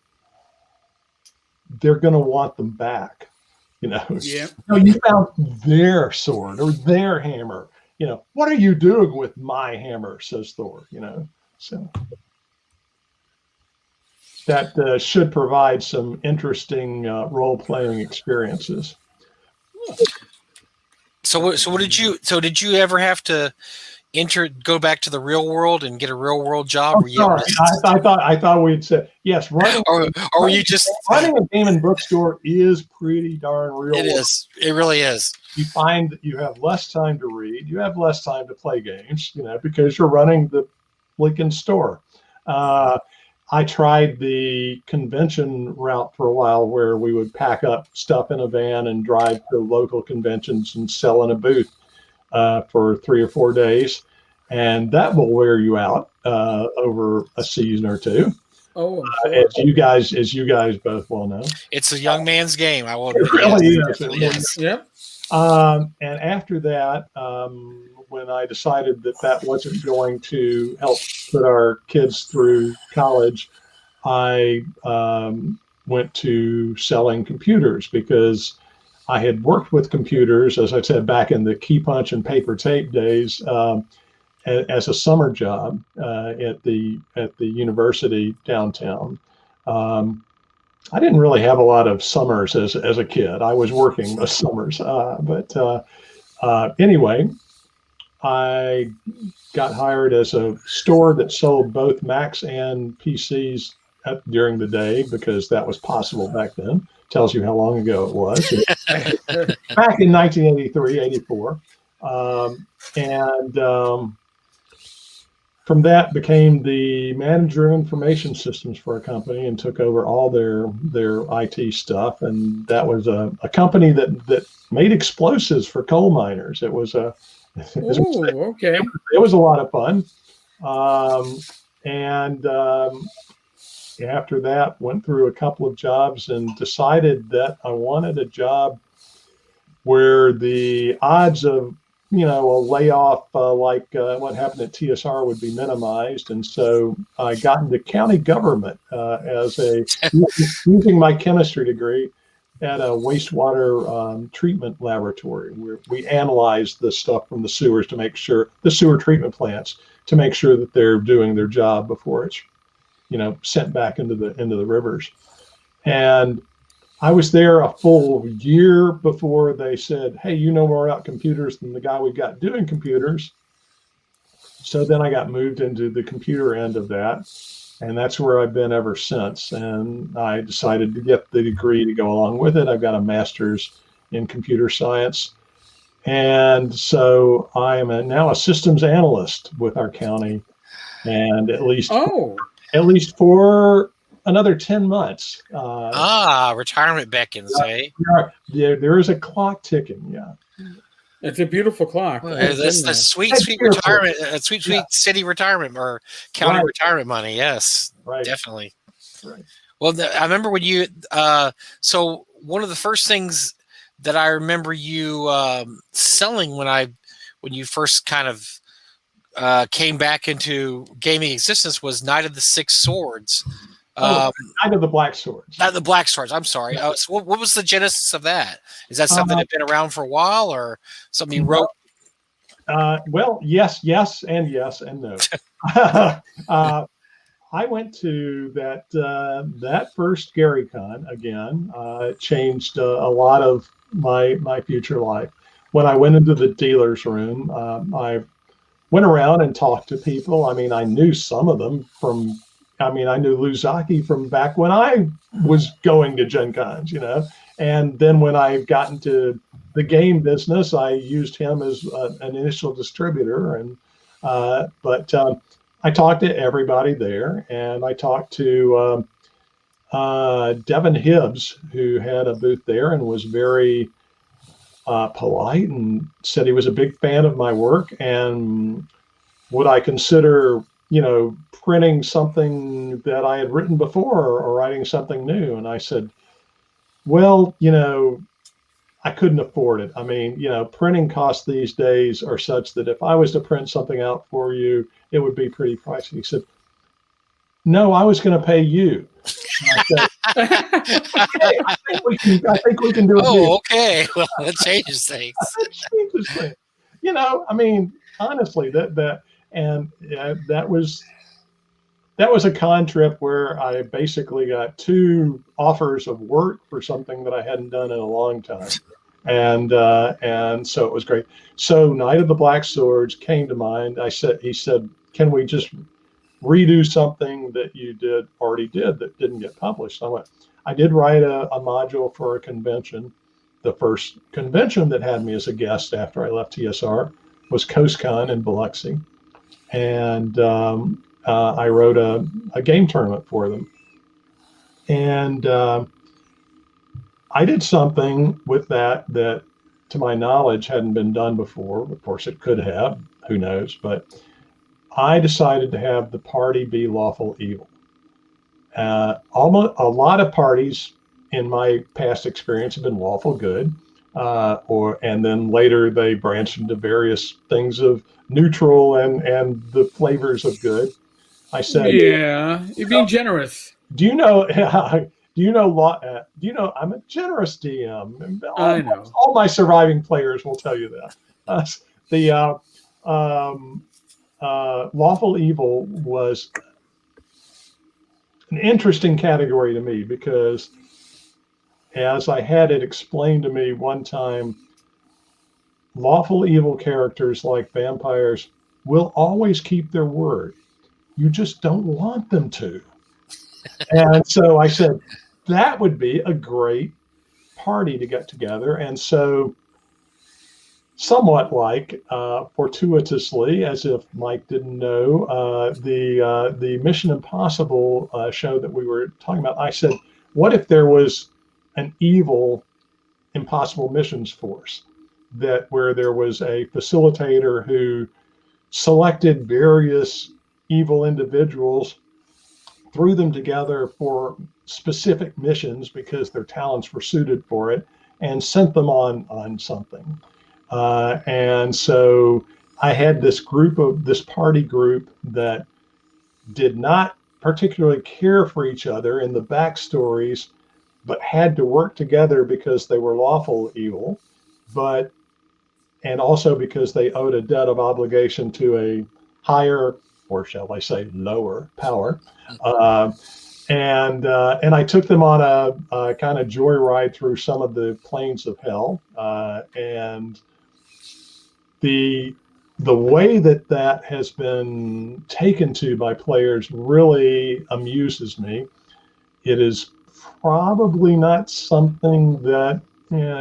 they're going to want them back. Yeah. You found their sword or their hammer. What are you doing with my hammer? Says Thor. So that should provide some interesting role-playing experiences. So what did you? So did you ever have to go back to the real world and get a real world job? I thought we'd say yes. Running, or were you just running a game and bookstore is pretty darn real. It is. It really is. You find that you have less time to read. You have less time to play games. Because you're running the Lincoln store. I tried the convention route for a while where we would pack up stuff in a van and drive to local conventions and sell in a booth for 3 or 4 days. And that will wear you out over a season or 2. Oh, as you guys both well know. It's a young man's game. I will. It really is. It is. Yep. And after that, when I decided that wasn't going to help put our kids through college, I went to selling computers because I had worked with computers, as I said, back in the key punch and paper tape days, as a summer job at the university downtown. I didn't really have a lot of summers as a kid. I was working most summers, but anyway, I got hired as a store that sold both Macs and PCs during the day, because that was possible back then. Tells you how long ago it was. Back in 1983, 84. From that became the manager of information systems for a company and took over all their IT stuff. And that was a company that made explosives for coal miners. It was a okay. It was a lot of fun. After that, went through a couple of jobs and decided that I wanted a job where the odds of, a layoff like what happened at TSR would be minimized. And so I got into county government using my chemistry degree at a wastewater treatment laboratory, where we analyze the stuff from the sewers to make sure, the sewer treatment plants, to make sure that they're doing their job before it's sent back into the rivers. And I was there a full year before they said, hey, you know more about computers than the guy we got doing computers. So then I got moved into the computer end of that. And that's where I've been ever since. And I decided to get the degree to go along with it. I've got a master's in computer science. And so I am now a systems analyst with our county. And at least for another 10 months. Retirement beckons, eh? There is a clock ticking, yeah. It's a beautiful clock. Well, that's the sweet retirement, sweet city retirement or county retirement money. Yes, definitely. Right. Well, I remember when you, so one of the first things that I remember you selling when you first kind of came back into gaming existence was Knight of the Six Swords. Knight of the Black Swords. Not the Black Swords. I'm sorry. So what was the genesis of that? Is that something that's been around for a while, or something you wrote? Well, yes, and no. I went to that first GaryCon again. It changed a lot of my future life. When I went into the dealer's room, I went around and talked to people. I mean, I knew some of them I knew Lou Zaki from back when I was going to Gen Cons, And then when I got into the game business, I used him as an initial distributor. But I talked to everybody there, and I talked to Devin Hibbs, who had a booth there and was very polite and said he was a big fan of my work and would I consider, printing something that I had written before or writing something new. And I said, well, I couldn't afford it. I mean, printing costs these days are such that if I was to print something out for you, it would be pretty pricey. He said, no, I was going to pay you. I said, okay, I think we can do it. Oh, okay. Well, that changes things. Honestly, that was a con trip where I basically got 2 offers of work for something that I hadn't done in a long time. And so it was great. So Knight of the Black Swords came to mind. He said, can we just redo something that you already did that didn't get published? I did write a module for a convention. The first convention that had me as a guest after I left TSR was CoastCon in Biloxi. And I wrote a game tournament for them. And I did something with that, to my knowledge, hadn't been done before. Of course, it could have, who knows, but I decided to have the party be lawful evil. Almost a lot of parties in my past experience have been lawful good, and then later they branched into various things of neutral and the flavors of good. I said, yeah, you're being generous. Do you know? Do you know I'm a generous DM? I know. All my surviving players will tell you that. Lawful evil was an interesting category to me because, as I had it explained to me one time, lawful evil characters like vampires will always keep their word. You just don't want them to. And so I said, that would be a great party to get together. And so, somewhat like fortuitously, as if Mike didn't know, the Mission Impossible show that we were talking about, I said, what if there was an evil impossible missions force where there was a facilitator who selected various evil individuals, threw them together for specific missions because their talents were suited for it, and sent them on something. And so I had this party group that did not particularly care for each other in the backstories, but had to work together because they were lawful evil, and also because they owed a debt of obligation to a higher, or shall I say lower power. And I took them on a kind of joyride through some of the planes of hell. And the way that has been taken to by players really amuses me. It is probably not something that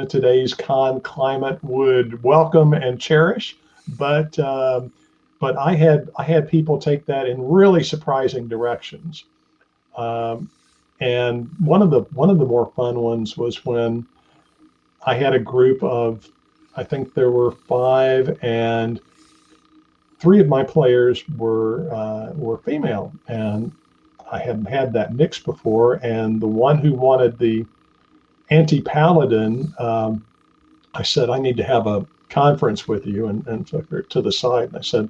today's con climate would welcome and cherish, but I had people take that in really surprising directions. And one of the more fun ones was when I had a group of, I think there were 5, and 3 of my players were female, and I hadn't had that mix before. And the one who wanted the anti-paladin, I said, I need to have a conference with you, and took her to the side. And I said,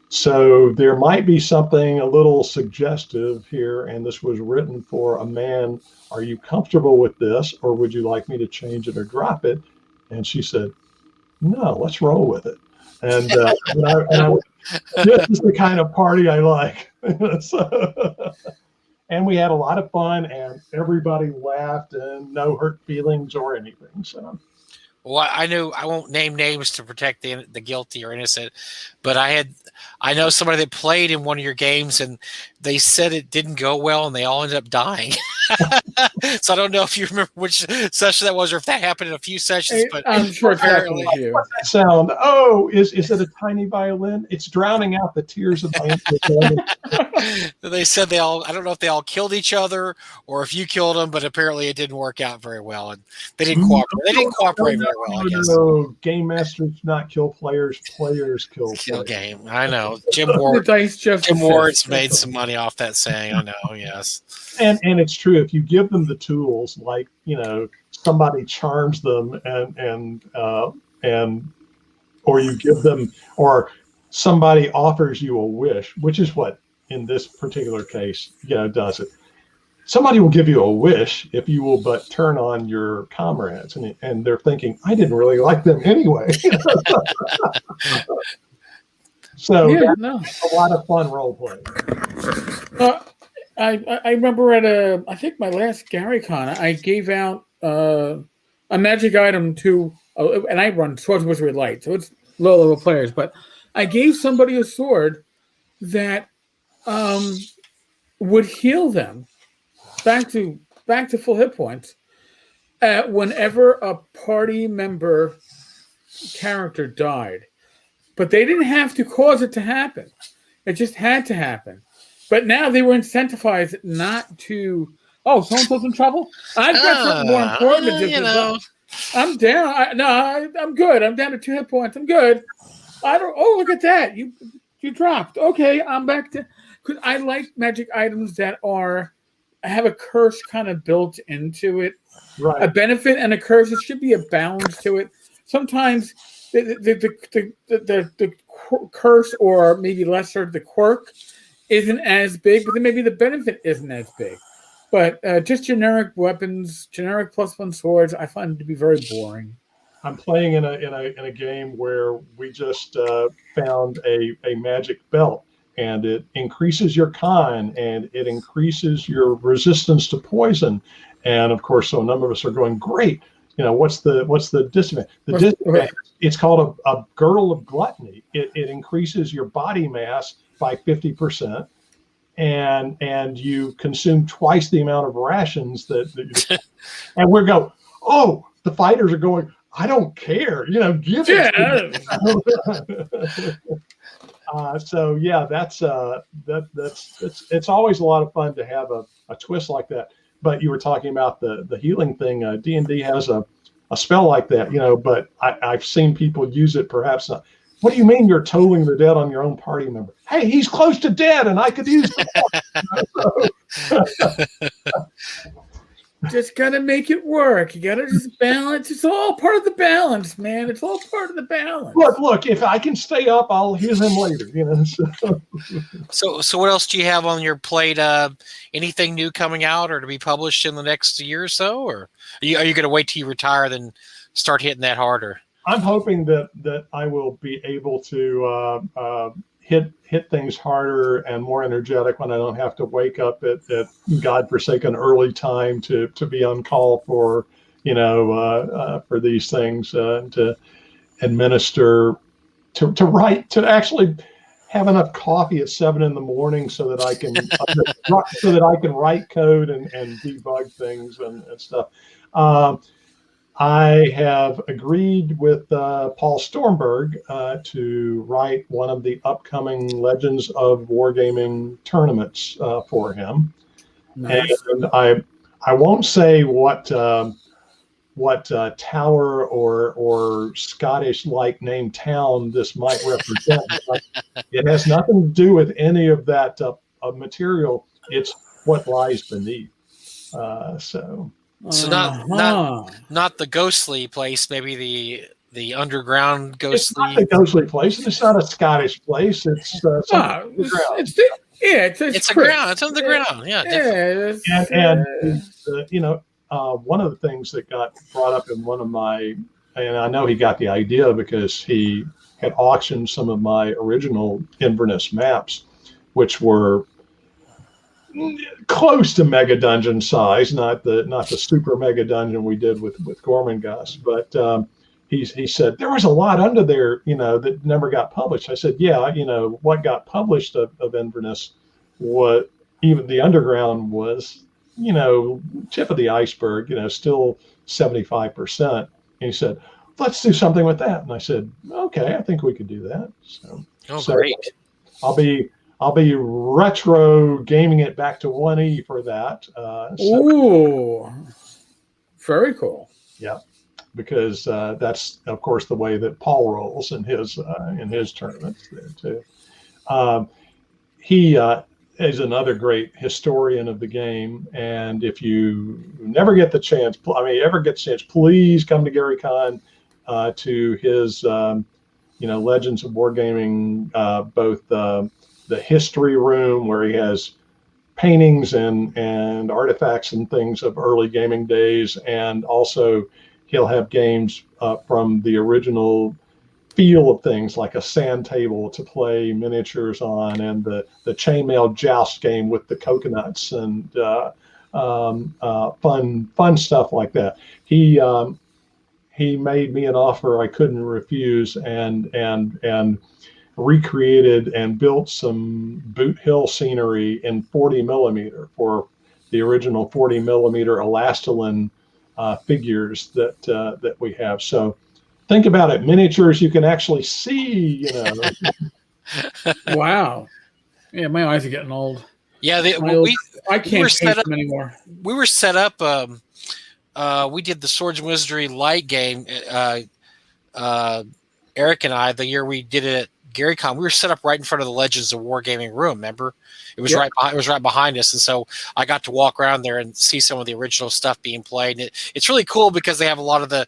so there might be something a little suggestive here, and this was written for a man. Are you comfortable with this, or would you like me to change it or drop it? And she said, no, let's roll with it. And this is the kind of party I like. And we had a lot of fun, and everybody laughed, and no hurt feelings or anything. So. Well, I won't name names to protect the guilty or innocent, but I know somebody that played in one of your games, and they said it didn't go well, and they all ended up dying. So I don't know if you remember which session that was, or if that happened in a few sessions. But I'm sure it's happened with you. What's that sound? Oh, is it a tiny violin? It's drowning out the tears of my infant. They said I don't know if they all killed each other or if you killed them, but apparently it didn't work out very well, and they didn't cooperate. They didn't cooperate very well, I guess. No, game masters do not kill players. Players kill game. I know. Jim Ward's made some money off that saying. I know. Yes. And it's true. If you give them the tools, like somebody charms them, and or you give them, or somebody offers you a wish, which is what in this particular case does it. Somebody will give you a wish if you will but turn on your comrades, and they're thinking, I didn't really like them anyway. So a lot of fun role playing. I remember at I think my last GaryCon, I gave out a magic item to, and I run Swords and Wizardry Light, so it's low level players, but I gave somebody a sword that would heal them back to full hit points whenever a party member character died. But they didn't have to cause it to happen. It just had to happen. But now they were incentivized not to. Oh, so-and-so's in trouble? I've got something more important to do. I'm down. I'm good. I'm down to 2 hit points. I'm good. Oh, look at that. You dropped. Okay, I'm back to. Because I like magic items that have a curse kind of built into it. Right. A benefit and a curse. It should be a balance to it. Sometimes the curse, or maybe lesser the quirk, isn't as big, but then maybe the benefit isn't as big. But just generic weapons, generic +1 swords, I find it to be very boring. I'm playing in a game where we just found a magic belt, and it increases your con and it increases your resistance to poison. And of course, so a number of us are going, great. What's the disadvantage? The disadvantage, it's called a girdle of gluttony. It increases your body mass by 50%. And you consume twice the amount of rations and we go, oh, the fighters are going, I don't care, give it. So yeah, it's always a lot of fun to have a twist like that. But you were talking about the healing thing. D&D has a spell like that, but I've seen people use it perhaps not. What do you mean you're tolling the dead on your own party member? Hey, he's close to dead and I could use the Just gotta make it work. You gotta just balance. It's all part of the balance, man. It's all part of the balance. Look, if I can stay up, I'll heal him later, So what else do you have on your plate? Anything new coming out or to be published in the next year or so? Or are you going to wait till you retire, then start hitting that harder? I'm hoping that I will be able to hit things harder and more energetic when I don't have to wake up at godforsaken early time to be on call for for these things, to administer, to write, to actually have enough coffee at 7 a.m. so that I can write code and debug things and stuff. I have agreed with Paul Stormberg to write one of the upcoming Legends of Wargaming tournaments for him. Nice. And I won't say what tower or Scottish-like named town this might represent. It has nothing to do with any of that material. It's what lies beneath. So not the ghostly place, maybe the underground ghostly. It's not the ghostly place. It's not a Scottish place. It's underground. It's a ground. It's underground. Yeah, definitely. And one of the things that got brought up in one of my, and I know he got the idea because he had auctioned some of my original Inverness maps, which were close to mega dungeon size, not the super mega dungeon we did with Gormenghast, but he said there was a lot under there, that never got published. I said, yeah, what got published of Inverness, what even the underground was, tip of the iceberg, still 75%. And he said, let's do something with that. And I said, okay, I think we could do that. So great. I'll be retro gaming it back to 1E for that. Ooh, very cool. Yeah, because that's of course the way that Paul rolls in his tournaments there too. He is another great historian of the game, and if you never get the chance, please come to Gary Con to his Legends of Wargaming, both the history room where he has paintings and artifacts and things of early gaming days, and also he'll have games from the original feel of things, like a sand table to play miniatures on, and the chainmail joust game with the coconuts and fun stuff like that. He made me an offer I couldn't refuse, and recreated and built some Boot Hill scenery in 40 millimeter for the original 40 millimeter Elastilin figures that we have. So think about it, miniatures you can actually see, Wow. Yeah, my eyes are getting old. Yeah, I can't paint them anymore. We were set up. We did the Swords and Wizardry light game. Eric and I, the year we did it at GaryCon, we were set up right in front of the Legends of Wargaming room. Remember, it was right behind us, and so I got to walk around there and see some of the original stuff being played. And it's really cool because they have a lot of the.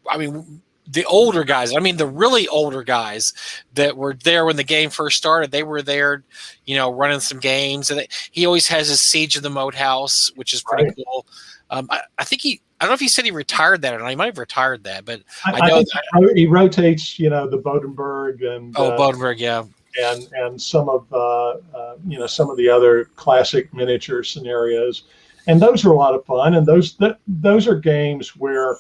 I mean, the older guys, I mean, the really older guys that were there when the game first started, they were there, running some games. And he always has his Siege of the Moat House, which is pretty cool. I think I don't know if he said he retired that or not. He might have retired that, but I know that he rotates, the Bodenberg and Bodenberg, yeah, and some of some of the other classic miniature scenarios, and those are a lot of fun. And those are games where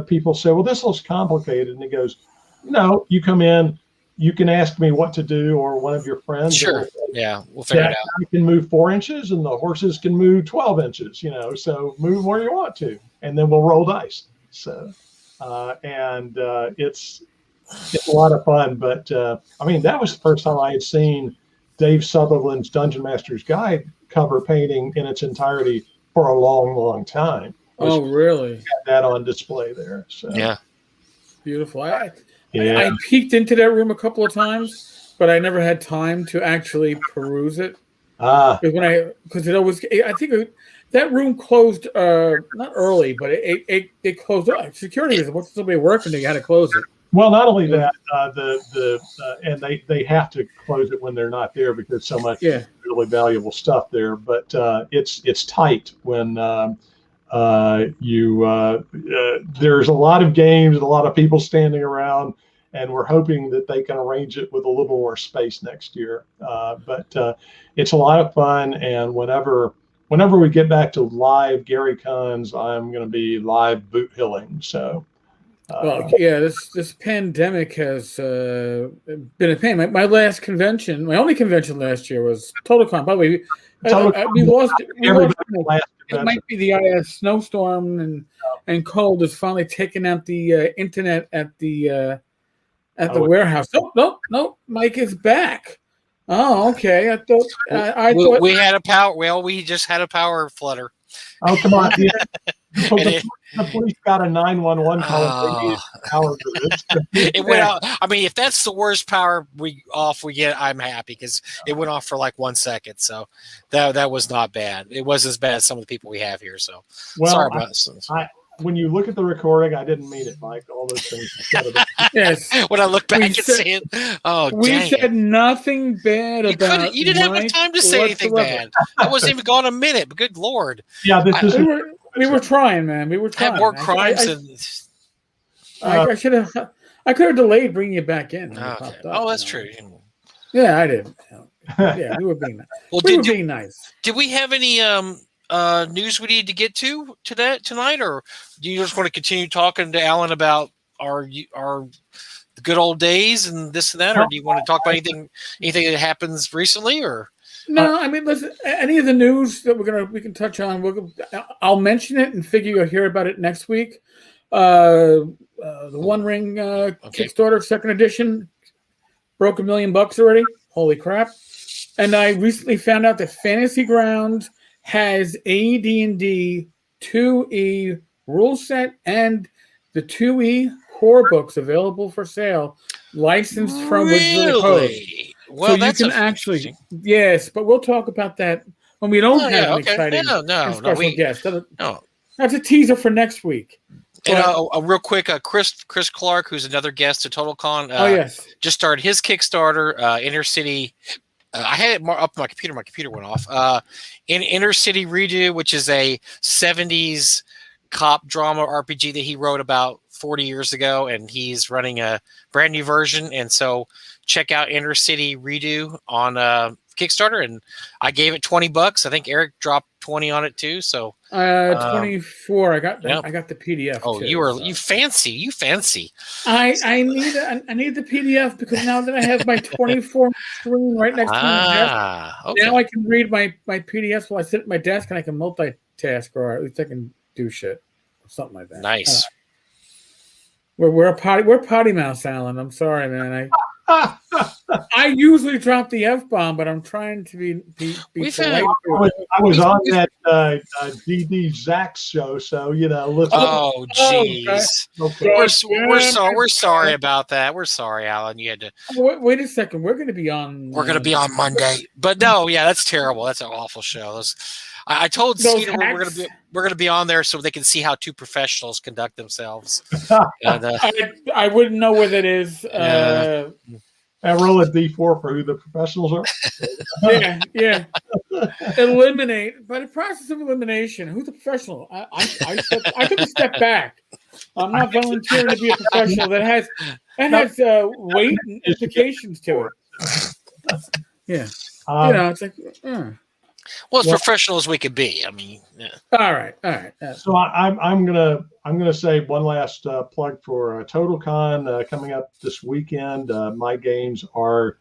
people say, well, this looks complicated, and he goes, no, you come in, you can ask me what to do, or one of your friends. Sure. Yeah, we'll figure it out. You can move 4 inches and the horses can move 12 inches, so move where you want to, and then we'll roll dice. So, it's a lot of fun. But that was the first time I had seen Dave Sutherland's Dungeon Master's Guide cover painting in its entirety for a long, long time. Oh, really? Had that on display there. So. Yeah. Beautiful. I peeked into that room a couple of times, but I never had time to actually peruse it. Because it always, I think that room closed not early, but it closed up. Security is once somebody working, they had to close it. Well, not only that, and they have to close it when they're not there because so much really valuable stuff there. But it's tight when there's a lot of games, a lot of people standing around, and we're hoping that they can arrange it with a little more space next year. But it's a lot of fun, and whenever we get back to live Gary Cons, I'm going to be live boot hilling. So. This pandemic has been a pain. My last convention, my only convention last year was TotalCon. By the way, we lost it. It might be the snowstorm and cold has finally taken out the internet at the warehouse. No, Mike is back. Oh, okay. I thought we had a power. Well, we just had a power flutter. Oh, come on! Yeah. The police got a 911 call. It went out. I mean, if that's the worst power we get, I'm happy because it went off for like 1 second. So that was not bad. It wasn't as bad as some of the people we have here. So sorry about this. When you look at the recording, I didn't mean it, Mike. All those things. Yes. When I look back and see it, we said nothing bad about. You didn't have enough time to say anything bad. I wasn't even gone a minute. But good Lord. Yeah, we were trying, man. We were trying. Had more crimes I should have. I could have delayed bringing you back in. Okay. That's true. Yeah, I did. Yeah, we were being nice. Well, being nice. Did we have any news we need to get to tonight, or do you just want to continue talking to Allen about our good old days and this and that, or do you want to talk about anything that happens recently, or? No, I mean, listen. Any of the news that we can touch on, I'll mention it and figure you'll hear about it next week. The One Ring Kickstarter second edition broke $1 million already. Holy crap! And I recently found out that Fantasy Grounds has AD&D 2E rule set and the 2E core books available for sale, licensed from Wizards of the Coast. Well, so you can actually, yes, but we'll talk about that when we don't have an exciting special guest. That's a teaser for next week. And real quick, Chris Clark, who's another guest at TotalCon, just started his Kickstarter, Inner City. I had it up on my computer. My computer went off. In Inner City Redo, which is a 70s cop drama RPG that he wrote about 40 years ago, and he's running a brand new version. And so check out Inner City Redo on Kickstarter, and I gave it $20. I think Eric dropped 20 on it too. So 24. I got the PDF. Oh, too, you fancy. I need the PDF because now that I have my 24 screen right next to my desk, now I can read my PDFs while I sit at my desk, and I can multitask, or at least I can do shit or something like that. Nice. We're potty mouth, Allen. I'm sorry, man. I usually drop the F-bomb, but I'm trying to be polite. I was on that DD Zach show, so listen. Oh, jeez. Okay. We're sorry about that. We're sorry, Allen. You had to wait a second. We're going to be on. We're going to be on Monday, but no, yeah, that's terrible. That's an awful show. I told Those Cedar we're gonna be on there so they can see how two professionals conduct themselves. And, I wouldn't know where that is. And roll a D4 for who the professionals are. Yeah. Eliminate by the process of elimination. Who's the professional? I took a step back. I'm not volunteering to be a professional. That has weight and implications to it. Yeah, it's like. Well, as professional as we could be. I mean, yeah. All right. So I'm gonna say one last plug for TotalCon coming up this weekend. My games are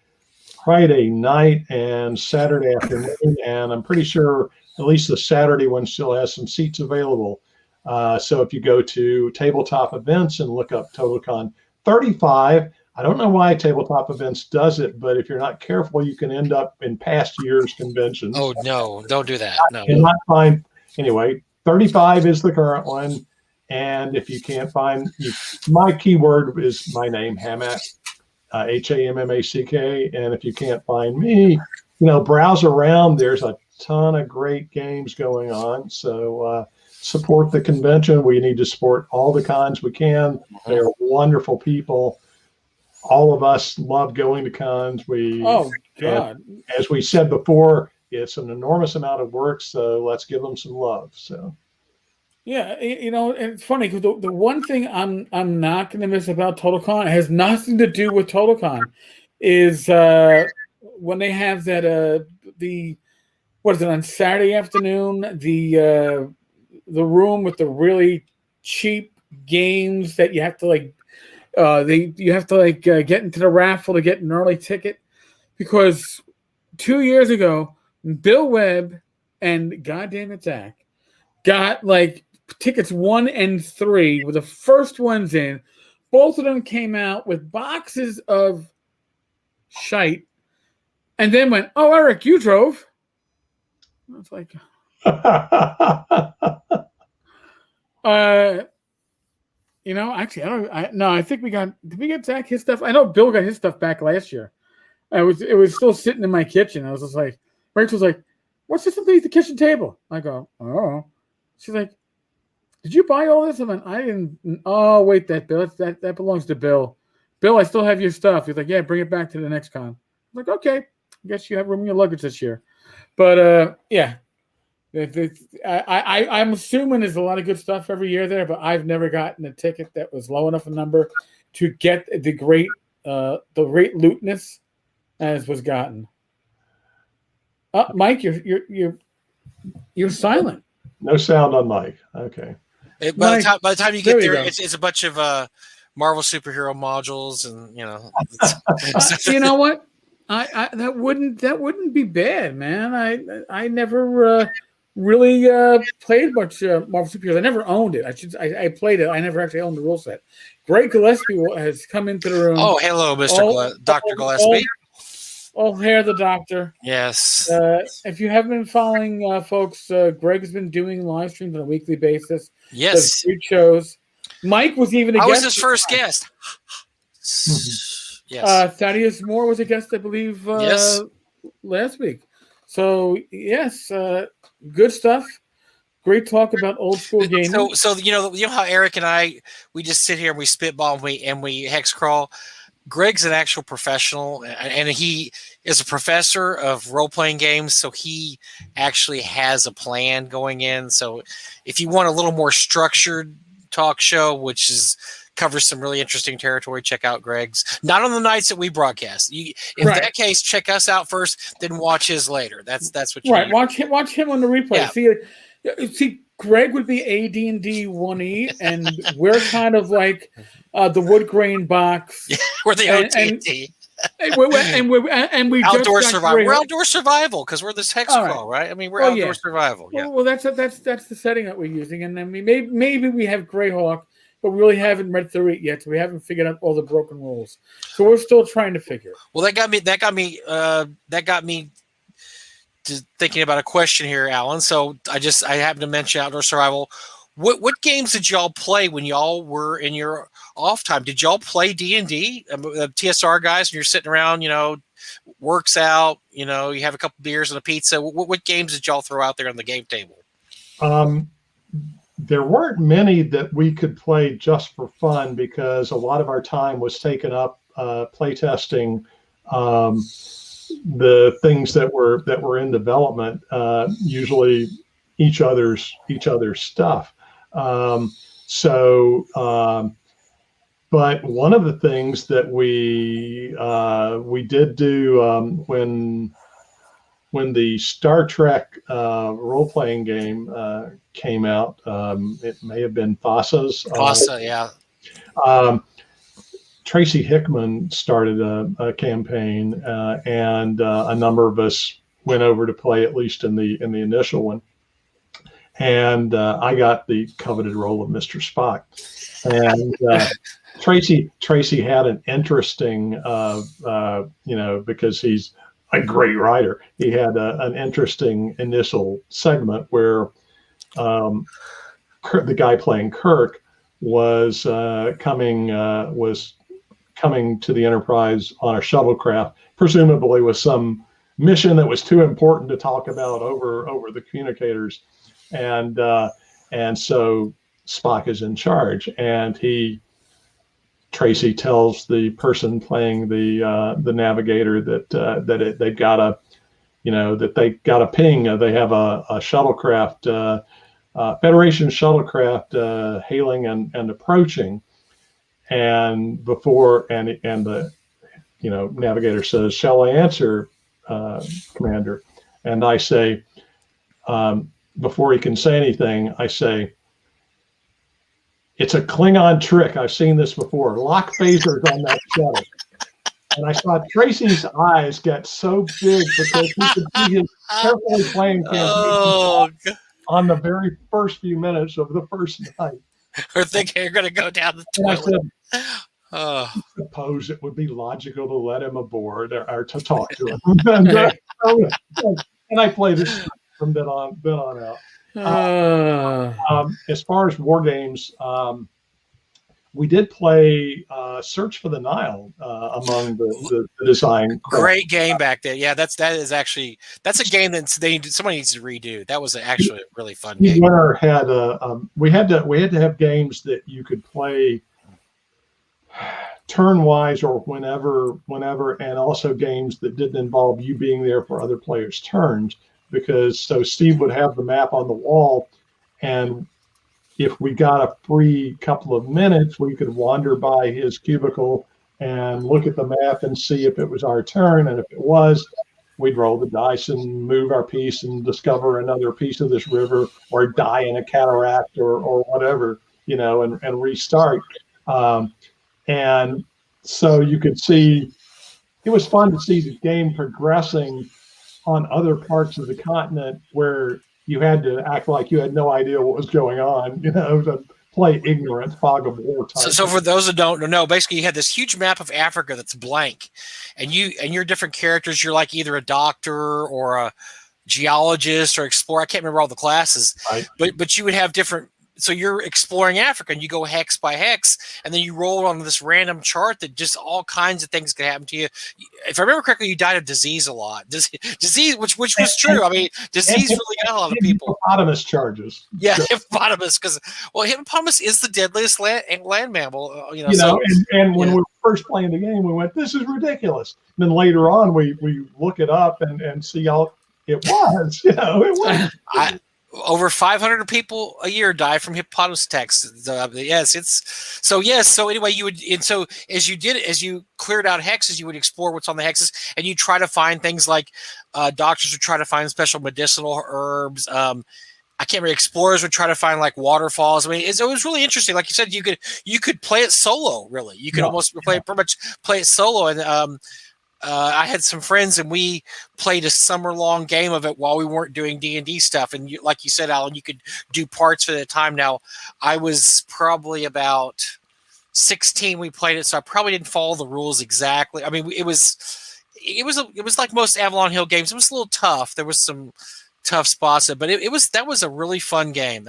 Friday night and Saturday afternoon, and I'm pretty sure at least the Saturday one still has some seats available. So if you go to Tabletop Events and look up TotalCon 35. I don't know why Tabletop Events does it, but if you're not careful, you can end up in past years' conventions. Oh, no, don't do that. No. Not find, anyway, 35 is the current one. And if you can't find, my keyword is my name, Hammack, Hammack. And if you can't find me, browse around. There's a ton of great games going on. So support the convention. We need to support all the cons we can. They're wonderful people. All of us love going to cons. As we said before, it's an enormous amount of work, so let's give them some love. So, yeah, and it's funny because the one thing I'm not going to miss about TotalCon, it has nothing to do with TotalCon, is when they have that what is it on Saturday afternoon, the room with the really cheap games that you have to get into the raffle to get an early ticket, because 2 years ago, Bill Webb and goddamn it Zach got tickets 1 and 3 were the first ones in. Both of them came out with boxes of shite, and then went, "Oh, Eric, you drove." I was like, actually, I think did we get Zach his stuff? I know Bill got his stuff back last year. It was still sitting in my kitchen. I was just like, Rachel's like, "What's this underneath the kitchen table?" I go, "Oh." She's like, "Did you buy all this?" I went, "I didn't." "Oh, wait, that Bill, that belongs to Bill. Bill, I still have your stuff." He's like, "Yeah, bring it back to the next con." I'm like, "Okay, I guess you have room in your luggage this year." But yeah. I'm assuming there's a lot of good stuff every year there, but I've never gotten a ticket that was low enough a number to get the great lootness as was gotten. Mike, you're silent. No sound on Mike. Okay. By the time you get there, it's a bunch of Marvel superhero modules, and you know what? That wouldn't be bad, man. I never really played much Marvel superheroes. I never owned it. I played it. I never actually owned the rule set. Greg Gillespie has come into the room. Oh, hello, Dr. Gillespie. All hair the doctor. Yes. If you haven't been following, folks, Greg has been doing live streams on a weekly basis. Yes. Great shows. Mike was even a guest. I was his first guest. Yes. Thaddeus Moore was a guest, I believe, last week. So, yes, good stuff. Great talk about old school gaming. So you know how Eric and I, we just sit here and we spitball and we hex crawl. Greg's an actual professional, and he is a professor of role-playing games, so he actually has a plan going in. So if you want a little more structured talk show, which covers some really interesting territory, check out Greg's. Not on the nights that we broadcast. In that case, check us out first, then watch his later. That's what you need. Watch him on the replay. Yeah. See, Greg would be AD&D 1E, and we're kind of like the wood grain box. Yeah, we're the OTT. And we outdoor survival. We're outdoor survival because we're this hex crawl, right? I mean, we're outdoor survival. Yeah. Well, that's the setting that we're using, and then maybe we have Greyhawk, but we really haven't read through it yet, so we haven't figured out all the broken rules. So we're still trying to figure. Well, that got me to thinking about a question here, Alan. So I happened to mention outdoor survival. What games did y'all play when y'all were in your off time? Did y'all play D&D, TSR guys, and you're sitting around, works out. You have a couple beers and a pizza. What games did y'all throw out there on the game table? There weren't many that we could play just for fun because a lot of our time was taken up playtesting the things that were in development, usually each other's stuff. But one of the things that we did do when the Star Trek role-playing game came out, it may have been FASA's. FASA, yeah. Tracy Hickman started a campaign, and a number of us went over to play, at least in the initial one. And I got the coveted role of Mr. Spock. And Tracy had an interesting, because he's a great writer. He had an interesting initial segment where the guy playing Kirk was coming to the Enterprise on a shuttlecraft, presumably with some mission that was too important to talk about over the communicators, and so Spock is in charge, and Tracy tells the person playing the navigator that they've got a ping. They have a shuttlecraft, Federation shuttlecraft hailing and approaching, and the navigator says, "Shall I answer, Commander?" And I say, before he can say anything, I say, "It's a Klingon trick. I've seen this before. Lock phasers on that shuttle." And I saw Tracy's eyes get so big because he could see his carefully playing campaign on the very first few minutes of the first night. Or thinking you're going to go down the toilet. I suppose it would be logical to let him aboard or to talk to him. And I played this from then on out. As far as war games, we did play Search for the Nile among the design. Great game back then. Yeah, that's a game that somebody needs to redo. That was actually a really fun game. Winner had we had to have games that you could play turn-wise or whenever, and also games that didn't involve you being there for other players' turns, because so Steve would have the map on the wall, and if we got a free couple of minutes, we could wander by his cubicle and look at the map and see if it was our turn. And if it was, we'd roll the dice and move our piece and discover another piece of this river, or die in a cataract or whatever, and restart. And so you could see, it was fun to see the game progressing on other parts of the continent where you had to act like you had no idea what was going on, to play ignorant, fog of war type. So for those that don't know, basically you had this huge map of Africa that's blank, and your different characters, you're like either a doctor or a geologist or explorer. I can't remember all the classes, right. but you would have different. So you're exploring Africa, and you go hex by hex, and then you roll on this random chart that just all kinds of things can happen to you. If I remember correctly, you died of disease a lot. Disease, which was true. I mean, disease really got a lot of people. Hippopotamus charges. Yeah, hippopotamus, because hippopotamus is the deadliest land mammal. And when we were first playing the game, we went, "This is ridiculous." And then later on, we look it up and see how it was. It was. Over 500 people a year die from hippopotamus attacks. So anyway, you would, and so as you cleared out hexes, you would explore what's on the hexes, and you try to find things like doctors would try to find special medicinal herbs. I can't remember. Explorers would try to find like waterfalls. I mean, it was really interesting. Like you said, you could play it solo. Really, you could almost pretty much play it solo. And I had some friends, and we played a summer-long game of it while we weren't doing D&D stuff. And like you said, Alan, you could do parts for the time. Now, I was probably about 16. We played it, so I probably didn't follow the rules exactly. I mean, it was like most Avalon Hill games. It was a little tough. There was some tough spots, but that was a really fun game.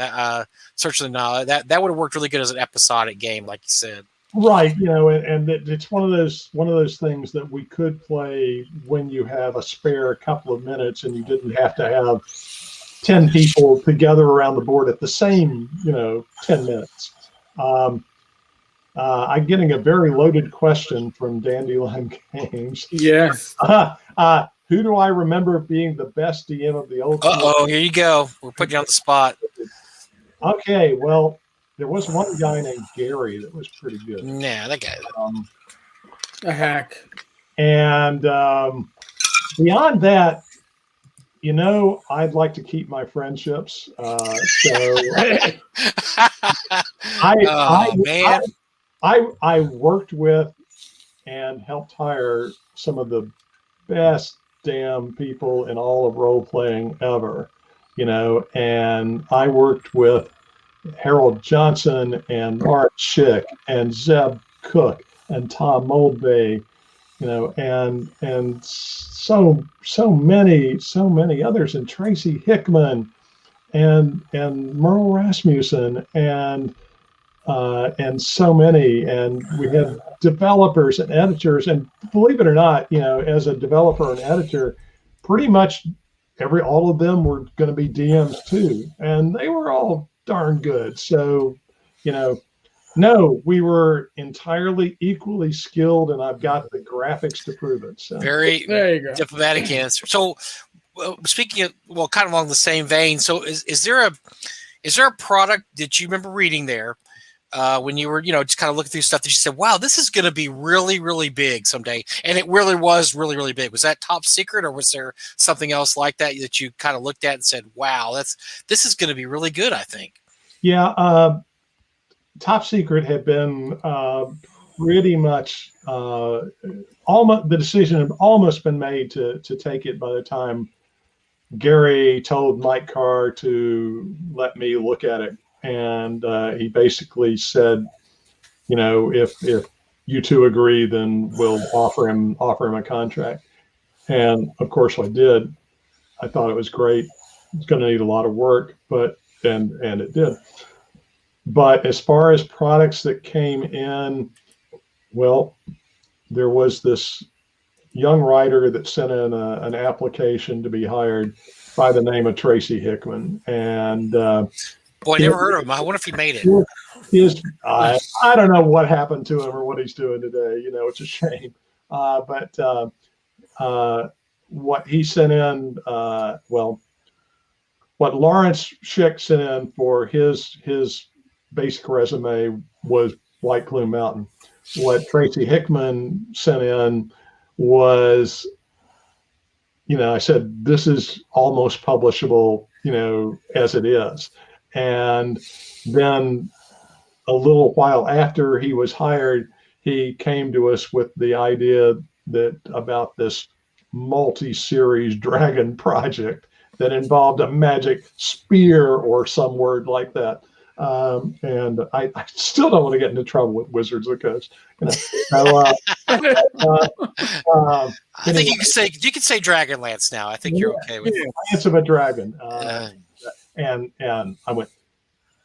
Search of the Nile. That would have worked really good as an episodic game, like you said. Right, and it's one of those things that we could play when you have a spare couple of minutes and you didn't have to have 10 people together around the board at the same 10 minutes. I'm getting a very loaded question from Dandelion Games. Yes. Who do I remember being the best DM of the old school? Uh-oh, here you go. We're putting you on the spot. Okay, well, there was one guy named Gary that was pretty good. Nah, that guy. A hack. And beyond that, I'd like to keep my friendships. I worked with and helped hire some of the best damn people in all of role playing ever, and I worked with Harold Johnson and Mark Schick and Zeb Cook and Tom Moldbay, and so many others, and Tracy Hickman and Merle Rasmussen and so many, and we had developers and editors, and believe it or not, as a developer and editor, pretty much all of them were going to be DMs too, and they were all darn good. So, no, we were entirely equally skilled, and I've got the graphics to prove it. So. Very there you go. Diplomatic answer. So, speaking of, kind of along the same vein, so is there a product that you remember reading there when you were, just kind of looking through stuff that you said, wow, this is going to be really, really big someday. And it really was really, really big. Was that top secret, or was there something else like that you kind of looked at and said, wow, this is going to be really good, I think? Yeah. Top secret had been pretty much almost, the decision had almost been made to take it by the time Gary told Mike Carr to let me look at it. And he basically said, if you two agree, then we'll offer him a contract. And of course I did. I thought it was great. It's going to need a lot of work, and it did. But as far as products that came in, well, there was this young writer that sent in an application to be hired by the name of Tracy Hickman. And boy, I never heard of him. I wonder if he made it. I don't know what happened to him or what he's doing today. It's a shame. But what he sent in, what Lawrence Schick sent in for his basic resume was White Plume Mountain. What Tracy Hickman sent in was, I said, this is almost publishable, as it is. And then a little while after he was hired, he came to us with the idea about this multi-series dragon project that involved a magic spear or some word like that. And I still don't want to get into trouble with Wizards because, I think you can say Dragonlance now. I think you're okay with it. Lance of a Dragon. And I went,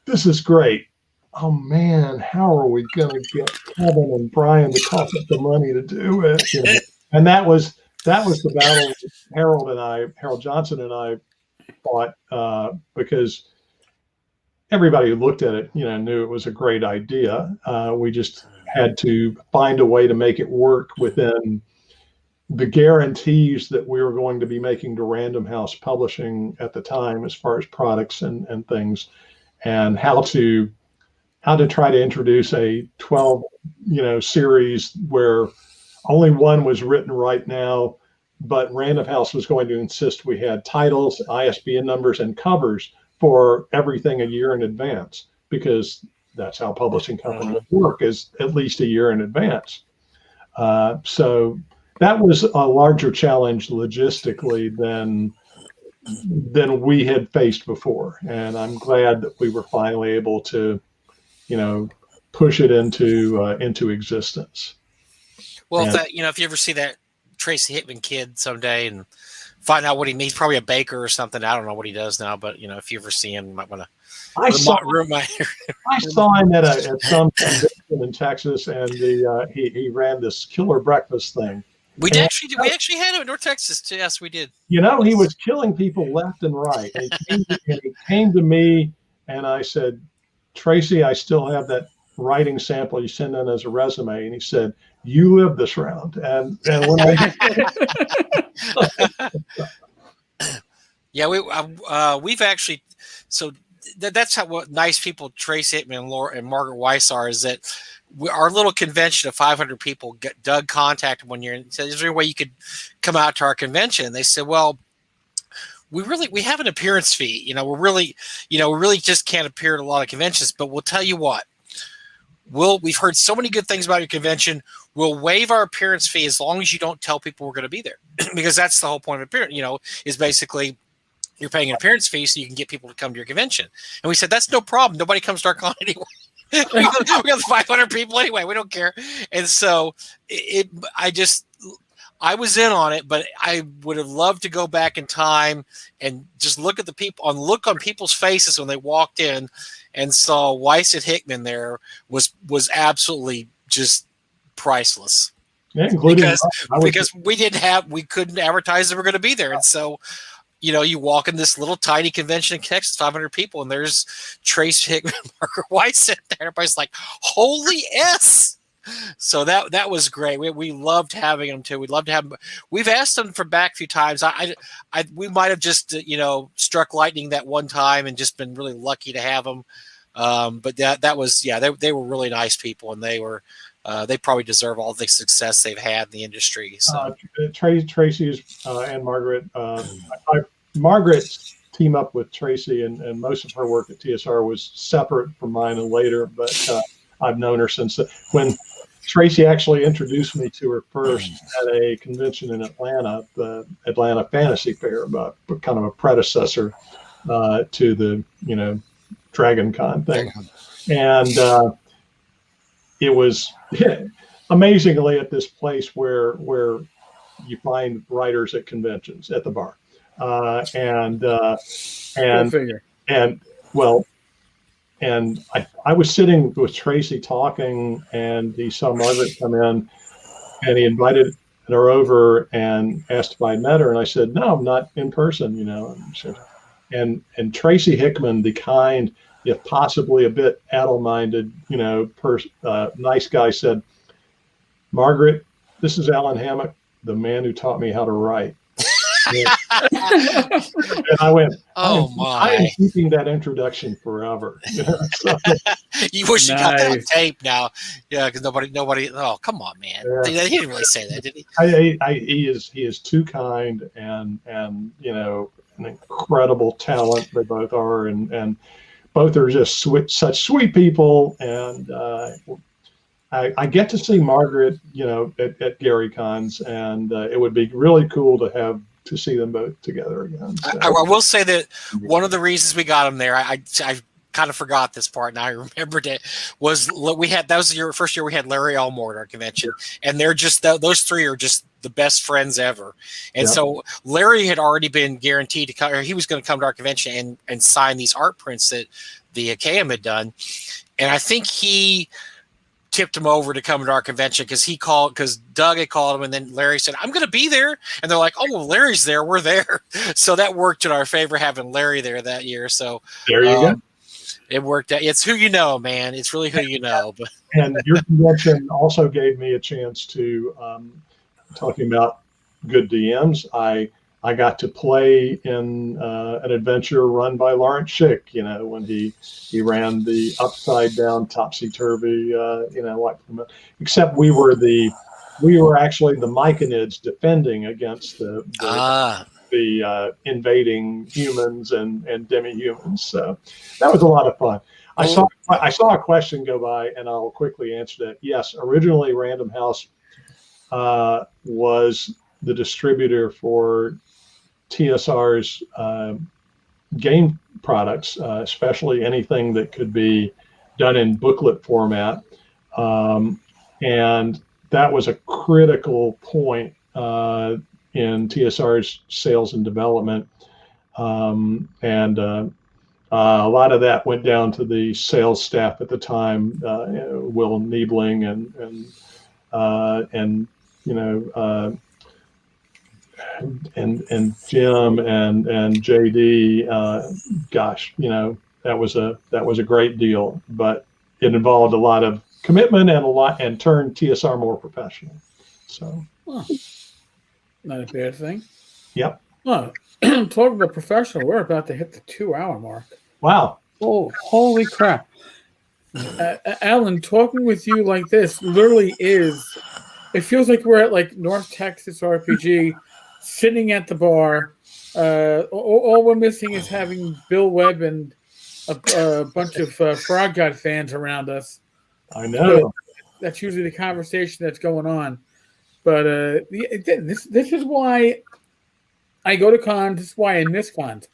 this is great. Oh man, how are we going to get Kevin and Brian to cough up the money to do it? And that was the battle Harold Johnson and I fought, because everybody who looked at it, knew it was a great idea. We just had to find a way to make it work within the guarantees that we were going to be making to Random House Publishing at the time, as far as products and things, and how to try to introduce a 12, series where only one was written right now, but Random House was going to insist we had titles, ISBN numbers, and covers for everything a year in advance, because that's how publishing companies work, is at least a year in advance. So that was a larger challenge logistically than we had faced before. And I'm glad that we were finally able to, push it into existence. Well, if you ever see that Tracy Hickman kid someday and find out what he's probably a baker or something. I don't know what he does now, but if you ever see him, you might want to. I saw him at some in Texas, and he ran this killer breakfast thing. We actually had it in North Texas too. Yes, we did. He was killing people left and right. And he came to me, and I said, Tracy, I still have that writing sample you sent in as a resume. And he said, you live this round. And when we've actually, so that's what nice people Trace Hickman and Margaret Weiss are, is that our little convention of 500 people, Doug contacted one year and said, is there any way you could come out to our convention? And they said, well, we have an appearance fee. We really just can't appear at a lot of conventions, but we'll tell you what, we've heard so many good things about your convention. We'll waive our appearance fee as long as you don't tell people we're going to be there, because that's the whole point of appearance, is basically you're paying an appearance fee so you can get people to come to your convention. And we said, that's no problem. Nobody comes to our con anyway. we got 500 people anyway. We don't care. And so I was in on it, but I would have loved to go back in time and just look at the people, look on people's faces when they walked in and saw Weiss and Hickman there was absolutely just priceless. Yeah, because we couldn't advertise that we're going to be there. And so, you walk in this little tiny convention in Texas, 500 people, and there's Trace Hickman, Margaret Weiss sitting there. Everybody's like, holy S. So that was great. We loved having them too. We'd love to have them. We've asked them for back a few times. We might have just, struck lightning that one time and just been really lucky to have them. But that was, they were really nice people, and they probably deserve all the success they've had in the industry. So Tracy's and Margaret, Margaret's team up with Tracy, and most of her work at TSR was separate from mine and later, but I've known her since when Tracy actually introduced me to her first at a convention in Atlanta, the Atlanta Fantasy Fair, but kind of a predecessor to the, Dragon Con thing. And it was amazingly at this place where you find writers at conventions at the bar. And I was sitting with Tracy talking, and he saw Margaret come in, and he invited her over and asked if I met her. And I said, no, I'm not in person, And Tracy Hickman, the kind, if possibly a bit addle-minded, nice guy, said, Margaret, this is Allen Hammack, the man who taught me how to write. And I went, oh my! I am keeping that introduction forever. You wish you got that on tape now, because nobody. Oh, come on, man! Yeah. He didn't really say that, did he? He is too kind, and an incredible talent. They both are, and both are just such sweet people. And I get to see Margaret, at Gary Cons, and it would be really cool to see them both together again. So. I will say that one of the reasons we got them there, I kind of forgot this part, and I remembered it, was that was the first year we had Larry Elmore at our convention, and they're just those three are just the best friends ever. And so Larry had already been guaranteed to come, or he was going to come to our convention and sign these art prints that the AKM had done, and I think he tipped him over to come to our convention because Doug had called him, and then Larry said, I'm going to be there. And they're like, oh, well, Larry's there. We're there. So that worked in our favor, having Larry there that year. So there you go. It worked out. It's who you know, man. It's really who you know. But and your convention also gave me a chance to, talking about good DMs, I got to play in an adventure run by Lawrence Schick, when he ran the upside down topsy-turvy, except we were actually the Myconids defending against the invading humans and demi-humans. So that was a lot of fun. I saw a question go by, and I'll quickly answer that. Yes, originally Random House was the distributor for TSR's game products, especially anything that could be done in booklet format. And that was a critical point in TSR's sales and development. And A lot of that went down to the sales staff at the time, Will Niebling and you know, and Jim and JD. Gosh, you know, that was a great deal, but it involved a lot of commitment and turned TSR more professional. So, not a bad thing. Yep. Well, talking about professional, we're about to hit the 2-hour mark. Wow. Oh, holy crap. Allen, talking with you like this literally it feels like we're at like North Texas RPG, sitting at the bar. All we're missing is having Bill Webb and a bunch of Frog God fans around us. I know. That's usually the conversation that's going on. But this is why I go to cons. This is why I miss cons.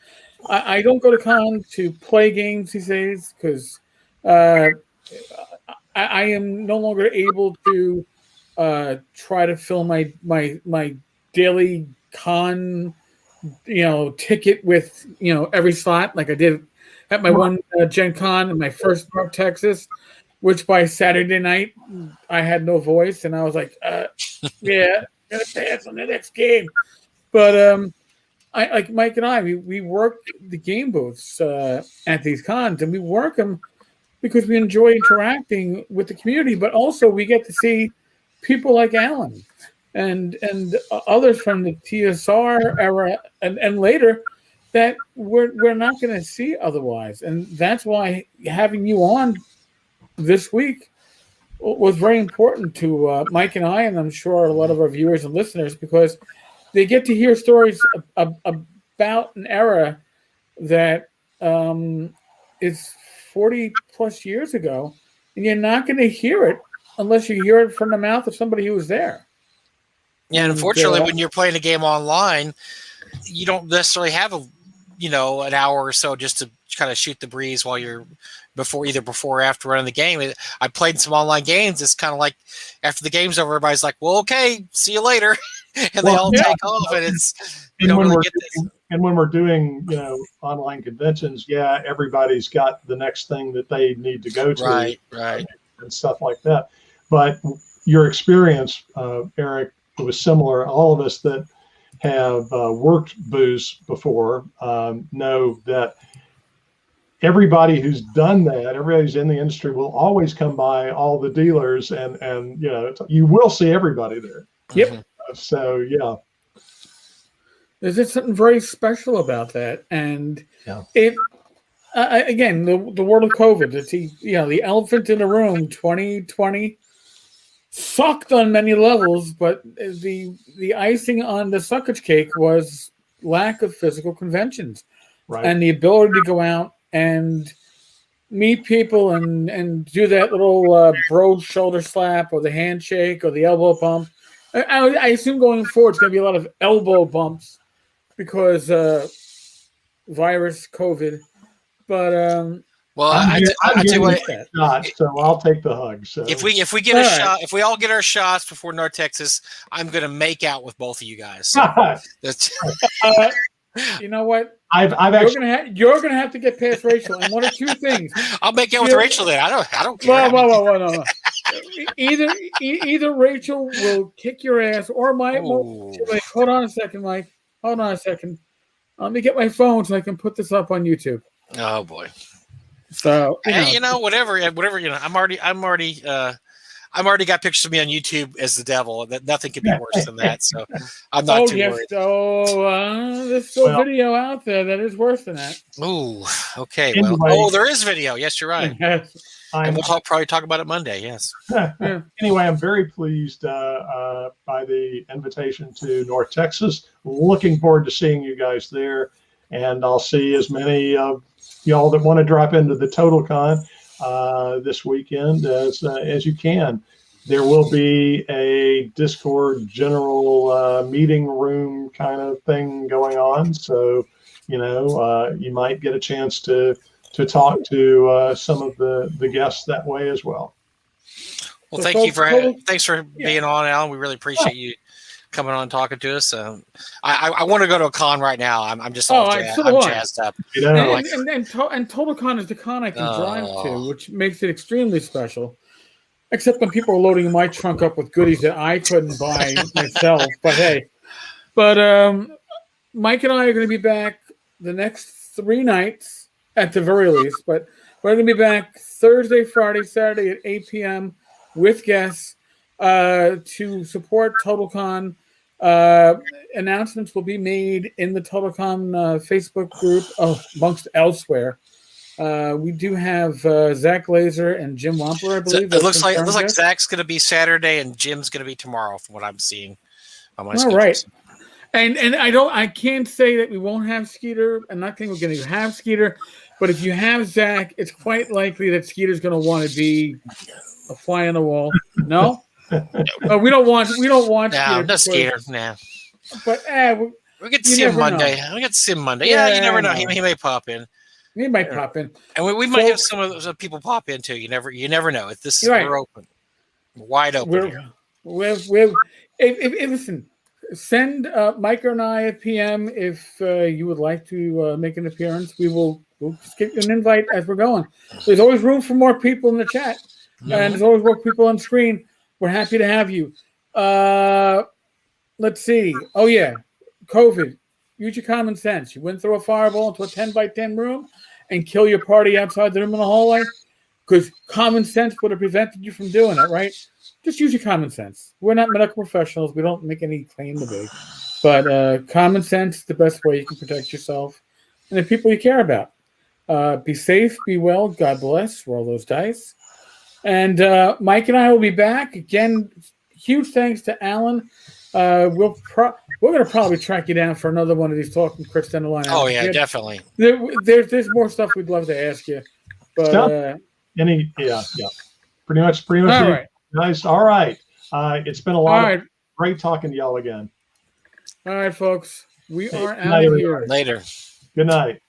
I don't go to cons to play games these days because I am no longer able to try to fill my daily con ticket with every slot like I did at my one Gen Con in my first North Texas, which by Saturday night I had no voice and I was like, yeah, gonna pass on the next game. But I like Mike and I, we work the game booths at these cons, and we work them because we enjoy interacting with the community, but also we get to see people like Allen and others from the TSR era and later that we're not going to see otherwise. And that's why having you on this week was very important to Mike and I, and I'm sure a lot of our viewers and listeners, because they get to hear stories about an era that is 40 plus years ago, and you're not going to hear it unless you hear it from the mouth of somebody who was there. Yeah, and unfortunately, when you're playing a game online, you don't necessarily have an hour or so just to kind of shoot the breeze while you're before or after running the game. I played some online games. It's kind of like after the game's over, everybody's like, "Well, okay, see you later," and they all take off, and it's And when we're doing online conventions, everybody's got the next thing that they need to go to, right, and stuff like that. But your experience, Eric, was similar. All of us that have worked booths before know that everybody who's done that, everybody who's in the industry, will always come by all the dealers, and you will see everybody there. Yep. So yeah. There's just something very special about that, and it again the world of COVID. It's the elephant in the room. 2020 sucked on many levels, but the icing on the suckage cake was lack of physical conventions, right, and the ability to go out and meet people and do that little bro shoulder slap or the handshake or the elbow bump. I assume going forward it's going to be a lot of elbow bumps because virus COVID, but well, I tell you what, so I'll take the hug. So if we get a shot, if we all get our shots before North Texas, I'm going to make out with both of you guys. So that's you know what? You're gonna have to get past Rachel, and one of two things. I'll make out with Rachel then. I don't care. No. Either Rachel will kick your ass, or Mike. Hold on a second, Mike. Hold on a second. Let me get my phone so I can put this up on YouTube. Oh boy. So whatever. I'm already got pictures of me on YouTube as the devil. That nothing could be worse than that. So I'm not too worried. There's still video out there that is worse than that. Ooh, okay. Anyway, well, there is video. Yes, you're right. And we'll probably talk about it Monday. Yes. Anyway, I'm very pleased by the invitation to North Texas. Looking forward to seeing you guys there, and I'll see as many of y'all that want to drop into the TotalCon this weekend as you can. There will be a Discord general meeting room kind of thing going on, so you might get a chance to talk to some of the guests that way as well. Well, thanks for being on, Alan. We really appreciate you coming on and talking to us. I want to go to a con right now. I'm just all I'm jazzed up. And TotalCon is the con I can drive to, which makes it extremely special. Except when people are loading my trunk up with goodies that I couldn't buy myself. But hey, Mike and I are going to be back the next 3 nights at the very least. But we're going to be back Thursday, Friday, Saturday at 8 p.m. with guests to support TotalCon. Announcements will be made in the TotalCon Facebook group, amongst elsewhere. We do have Zach Glazer and Jim Wampler, I believe. So it looks like Zach's going to be Saturday and Jim's going to be tomorrow, from what I'm seeing. All right. And I can't say that we won't have Skeeter. I'm not saying we're going to have Skeeter, but if you have Zach, it's quite likely that Skeeter's going to want to be a fly on the wall. No, we don't want. No Skeeter. Nah. But we get to see him Monday. We get to see him Monday. Yeah, you never know. He may pop in. He might pop in, and we might have some of those people pop in too. You never know. We're open, wide open. Listen, send Mike and I a PM if you would like to make an appearance. We'll just get you an invite as we're going. There's always room for more people in the chat, and there's always more people on screen. We're happy to have you. Let's see. Oh yeah, COVID. Use your common sense. You went through a fireball into a 10-by-10 room and kill your party outside the room in the hallway because common sense would have prevented you from doing it, right? Just use your common sense. We're not medical professionals. We don't make any claim to be. But common sense is the best way you can protect yourself and the people you care about. Be safe, be well, God bless. Roll those dice. And Mike and I will be back. Again, huge thanks to Allen. We're going to probably track you down for another one of these talking crits down the line. Oh yeah, definitely. There's more stuff we'd love to ask you, but pretty much. All right, nice. All right. It's been a lot. Great talking to y'all again. All right, folks. We are out of here. Later. Good night.